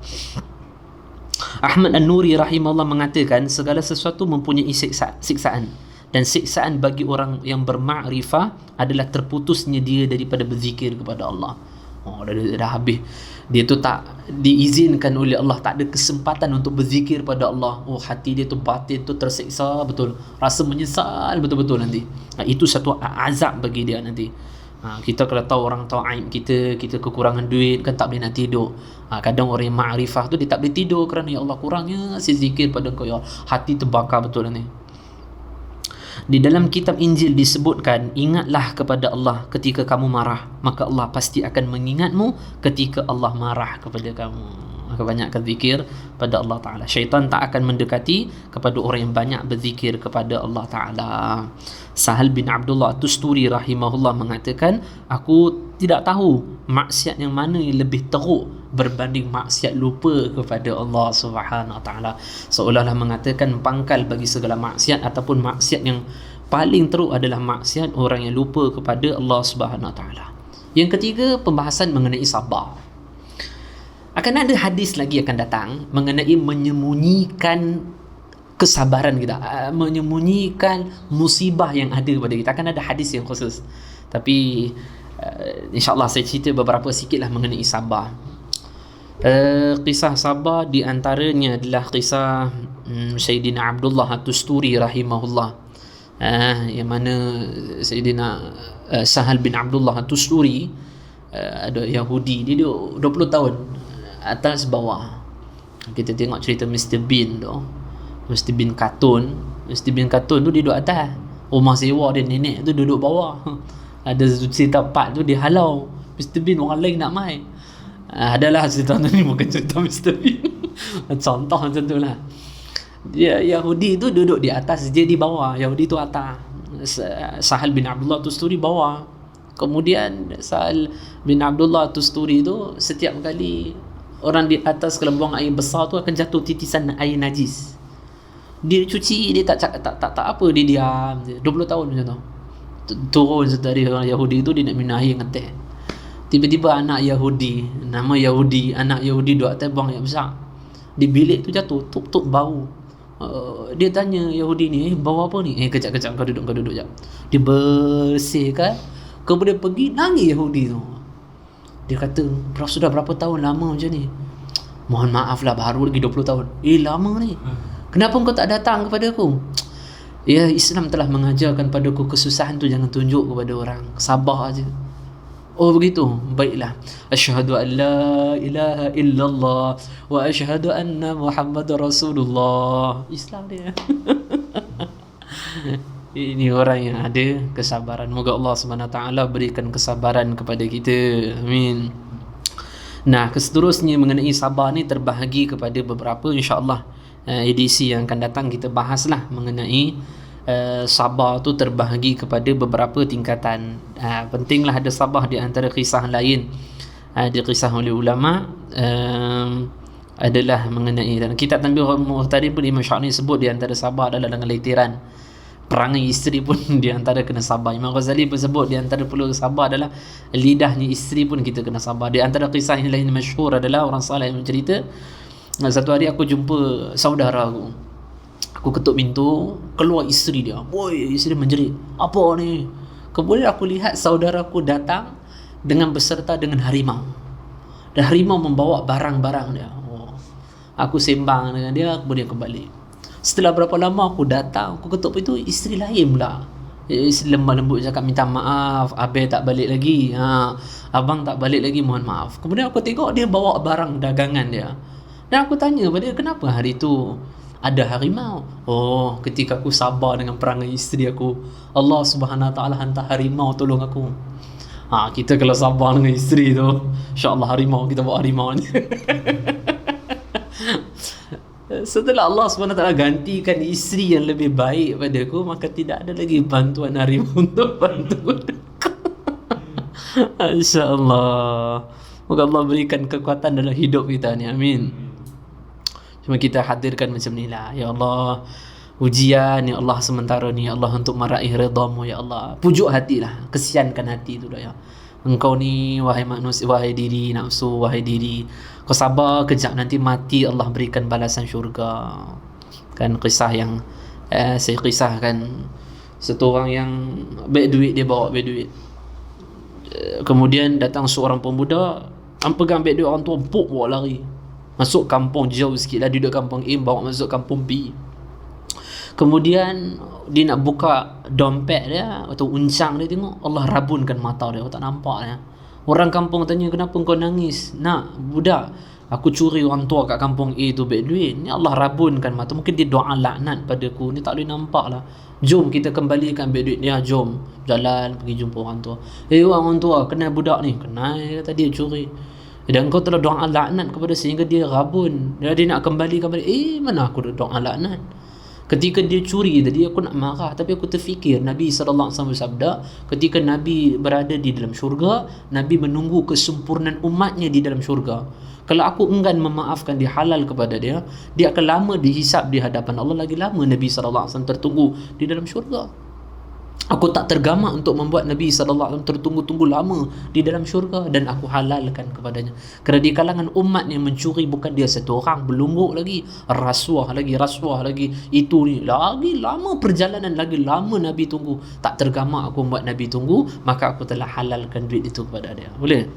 Ahmad An-Nuri rahimahullah mengatakan, segala sesuatu mempunyai siksaan, dan siksaan bagi orang yang bermakrifah adalah terputusnya dia daripada berzikir kepada Allah. Oh, dah habis. Dia tu tak diizinkan oleh Allah, tak ada kesempatan untuk berzikir pada Allah. Oh, hati dia tu, batin tu tersiksa betul, rasa menyesal betul-betul nanti. Itu satu azab bagi dia nanti. Kita kalau tahu, orang tahu aib kita kekurangan duit kan, tak boleh nak tidur. Kadang orang yang ma'rifah tu dia tak boleh tidur kerana ya Allah, kurangnya si zikir pada kau ya Allah. Hati terbakar betul ni. Di dalam kitab Injil disebutkan, ingatlah kepada Allah ketika kamu marah, maka Allah pasti akan mengingatmu ketika Allah marah kepada kamu. Maka banyakkan zikir pada Allah Ta'ala. Syaitan tak akan mendekati kepada orang yang banyak berzikir kepada Allah Ta'ala. Sahal bin Abdullah Tusturi rahimahullah mengatakan, aku tidak tahu maksiat yang mana yang lebih teruk berbanding maksiat lupa kepada Allah Subhanahu Wa Ta'ala. Seolah-olah mengatakan pangkal bagi segala maksiat ataupun maksiat yang paling teruk adalah maksiat orang yang lupa kepada Allah Subhanahu Wa Ta'ala. Yang ketiga, pembahasan mengenai sabar. Akan ada hadis lagi akan datang mengenai menyembunyikan kesabaran kita, menyembunyikan musibah yang ada pada kita. Akan ada hadis yang khusus. Tapi insyaAllah saya cerita beberapa sikit lah mengenai sabar. Kisah sabar di antaranya adalah kisah Sayyidina Abdullah At-Tusturi rahimahullah. Yang mana Sayyidina Sahal bin Abdullah At-Tusturi, ada Yahudi, dia duduk 20 tahun atas bawah. Kita tengok cerita Mr. Bean tu, Mr. Bean kartun. Mr. Bean kartun tu dia duduk atas, rumah sewa dia nenek tu duduk bawah. Ada cerita part tu dia halau Mr. Bean, orang lain nak main. Adalah cerita tu ni, bukan cerita Mr. Bean. Contoh macam tu lah. Dia Yahudi tu duduk di atas, dia di bawah. Yahudi tu atas, Sahal bin Abdullah Tusturi bawah. Kemudian Sahal bin Abdullah Tusturi tu setiap kali orang di atas kalau buang air besar tu akan jatuh titisan air najis. Dia cuci, dia tak apa, dia diam je. 20 tahun macam tu. Turun dari orang Yahudi tu, dia nak minum air dengan teh. Tiba-tiba anak Yahudi, nama Yahudi, anak Yahudi duduk atas buang air besar. Di bilik tu jatuh, tuk bau. Dia tanya Yahudi ni, bau apa ni? Kejap kau duduk jap. Dia bersihkan, kemudian pergi nangis Yahudi tu. Dia kata, sudah berapa tahun lama macam ni? Mohon maaf lah, baru lagi 20 tahun. Lama ni. Kenapa kau tak datang kepada aku? Ya, Islam telah mengajarkan padaku kesusahan tu jangan tunjuk kepada orang. Sabar aja. Oh begitu. Baiklah. Asyhadu an la ilaha illallah wa asyhadu anna Muhammadar Rasulullah. Islam dia. Ini orang yang ada kesabaran. Moga Allah SWT berikan kesabaran kepada kita. Amin. Nah, seterusnya mengenai sabar ni terbahagi kepada beberapa, insya-Allah edisi yang akan datang kita bahaslah mengenai sabar tu terbahagi kepada beberapa tingkatan. Pentinglah ada sabar di antara kisah lain. Dikisah oleh ulama adalah mengenai, dan kitab Tanbih Muhtari pun Imam Sya'ni sebut di antara sabar adalah dengan letiran. Perangai isteri pun di antara kena sabar. Imam Ghazali pun sebut di antara perlu sabar adalah lidahnya isteri pun kita kena sabar. Di antara kisah yang lain masyhur adalah orang saleh yang bercerita, satu hari aku jumpa saudara aku. Aku ketuk pintu, keluar isteri dia. Boy, isteri menjerit. Apa ni? Kemudian aku lihat saudaraku datang beserta dengan harimau. Dan harimau membawa barang-barang dia. Aku sembang dengan dia, kemudian kembali. Setelah berapa lama aku datang, aku ketuk pintu, isteri lain pula. Isteri lemah lembut cakap minta maaf, abang tak balik lagi. Abang tak balik lagi, mohon maaf. Kemudian aku tengok dia bawa barang dagangan dia. Dan aku tanya pada dia, kenapa hari tu ada harimau? Oh, ketika aku sabar dengan perangai isteri aku, Allah Subhanahu Wa Taala hantar harimau tolong aku. Kita kalau sabar dengan isteri tu, insya-Allah harimau, kita bawa harimau ni. Setelah Allah Subhanahu Wa Taala gantikan isteri yang lebih baik pada aku, maka tidak ada lagi bantuan harimau untuk bantu aku. Insya-Allah. Moga Allah berikan kekuatan dalam hidup kita ni. Amin. Cuma kita hadirkan macam ni lah. Ya Allah, ujian ya Allah sementara ni, ya Allah, untuk meraih redha-Mu ya Allah. Pujuk hatilah, kesiankan hati tu dah ya. Engkau ni wahai manusia, wahai diri nafsu, wahai diri, kau sabar kejap, nanti mati Allah berikan balasan syurga. Kan kisah yang saya kisahkan, satu orang yang baik duit, dia bawa baik duit. Kemudian datang seorang pemuda, pegang baik duit orang tua, bawa lari masuk kampung jauh sikit lah, dia duduk kampung A, bawa masuk kampung B. Kemudian dia nak buka dompet dia atau uncang dia, tengok Allah rabunkan mata dia, tak nampak dia. Orang kampung tanya, kenapa kau nangis? Nak budak, aku curi orang tua kat kampung A tu baik duit, ni Allah rabunkan mata, mungkin dia doa laknat padaku, ni tak boleh nampak lah. Jom kita kembalikan baik duit dia. Jom jalan pergi jumpa orang tua. Orang tua, kenal budak ni? Kenal, dia kata dia curi. Dan kau telah doa laknat kepada sehingga dia rabun. Dia nak kembali. Mana aku doa laknat? Ketika dia curi tadi, aku nak marah, tapi aku terfikir Nabi SAW bersabda, ketika Nabi berada di dalam syurga, Nabi menunggu kesempurnaan umatnya di dalam syurga. Kalau aku enggan memaafkan dia, halal kepada dia, dia akan lama dihisap di hadapan Allah, lagi lama Nabi SAW tertunggu di dalam syurga. Aku tak tergamak untuk membuat Nabi SAW tertunggu-tunggu lama di dalam syurga, dan aku halalkan kepadanya. Kerana di kalangan umat yang mencuri bukan dia satu orang, belungguk lagi, rasuah lagi, itu ni lagi lama perjalanan, lagi lama Nabi tunggu. Tak tergamak aku membuat Nabi tunggu, maka aku telah halalkan duit itu kepada dia. Boleh?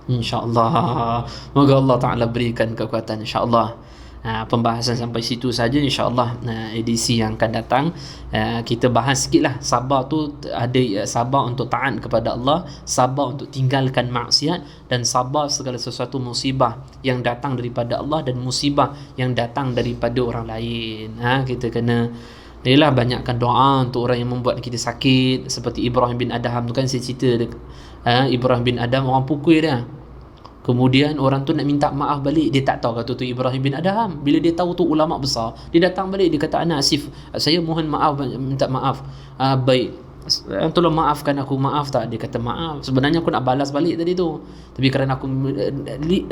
InsyaAllah. Moga Allah Ta'ala berikan kekuatan, insyaAllah. Pembahasan sampai situ saja, insyaAllah. Edisi yang akan datang kita bahas sikit lah. Sabar tu ada sabar untuk taat kepada Allah, sabar untuk tinggalkan maksiat, dan sabar segala sesuatu musibah yang datang daripada Allah dan musibah yang datang daripada orang lain. Kita kena Yalah, banyakkan doa untuk orang yang membuat kita sakit. Seperti Ibrahim bin Adham tu kan, saya cerita Ibrahim bin Adham orang pukul dia. Kemudian orang tu nak minta maaf balik, dia tak tahu kata tu Ibrahim bin Adham. Bila dia tahu tu ulama besar, dia datang balik, dia kata, ana asif, saya mohon maaf, minta maaf. Baik, tolong maafkan aku. Maaf tak? Dia kata maaf. Sebenarnya aku nak balas balik tadi tu, tapi kerana aku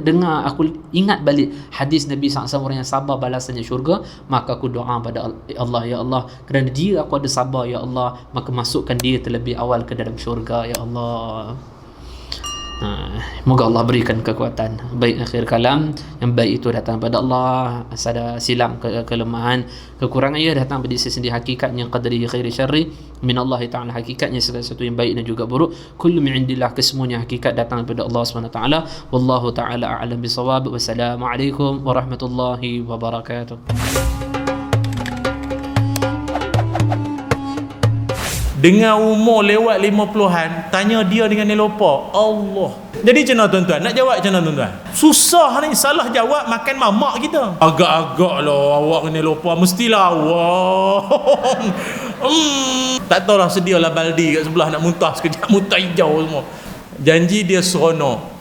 dengar, aku ingat balik hadis Nabi SAW, orang yang sabar balasannya syurga, maka aku doa pada Allah, ya Allah, kerana dia aku ada sabar, ya Allah, maka masukkan dia terlebih awal ke dalam syurga, ya Allah. Moga Allah berikan kekuatan. Baik, akhir kalam, yang baik itu datang pada Allah. Ada silap, kelemahan, kekurangan ia datang pada sisi sendiri. Hakikatnya qadri khairi syarri min Allah Ta'ala, hakikatnya segala sesuatu yang baik dan juga buruk kullu min indillah, kesemuanya hakikat datang daripada Allah SWT. Wallahu ta'ala a'lam bisawab. Wassalamualaikum warahmatullahi wabarakatuh. Dengan umur lewat 50-an, tanya dia dengan Elopa, Allah. Jadi macam mana tuan-tuan? Nak jawab macam mana tuan-tuan? Susah ni, salah jawab makan mamak kita. Agak-agak lah awak dengan Elopa, mestilah awak. Tak tahulah, sedialah baldi kat sebelah nak muntah sekejap, muntah hijau semua. Janji dia seronok.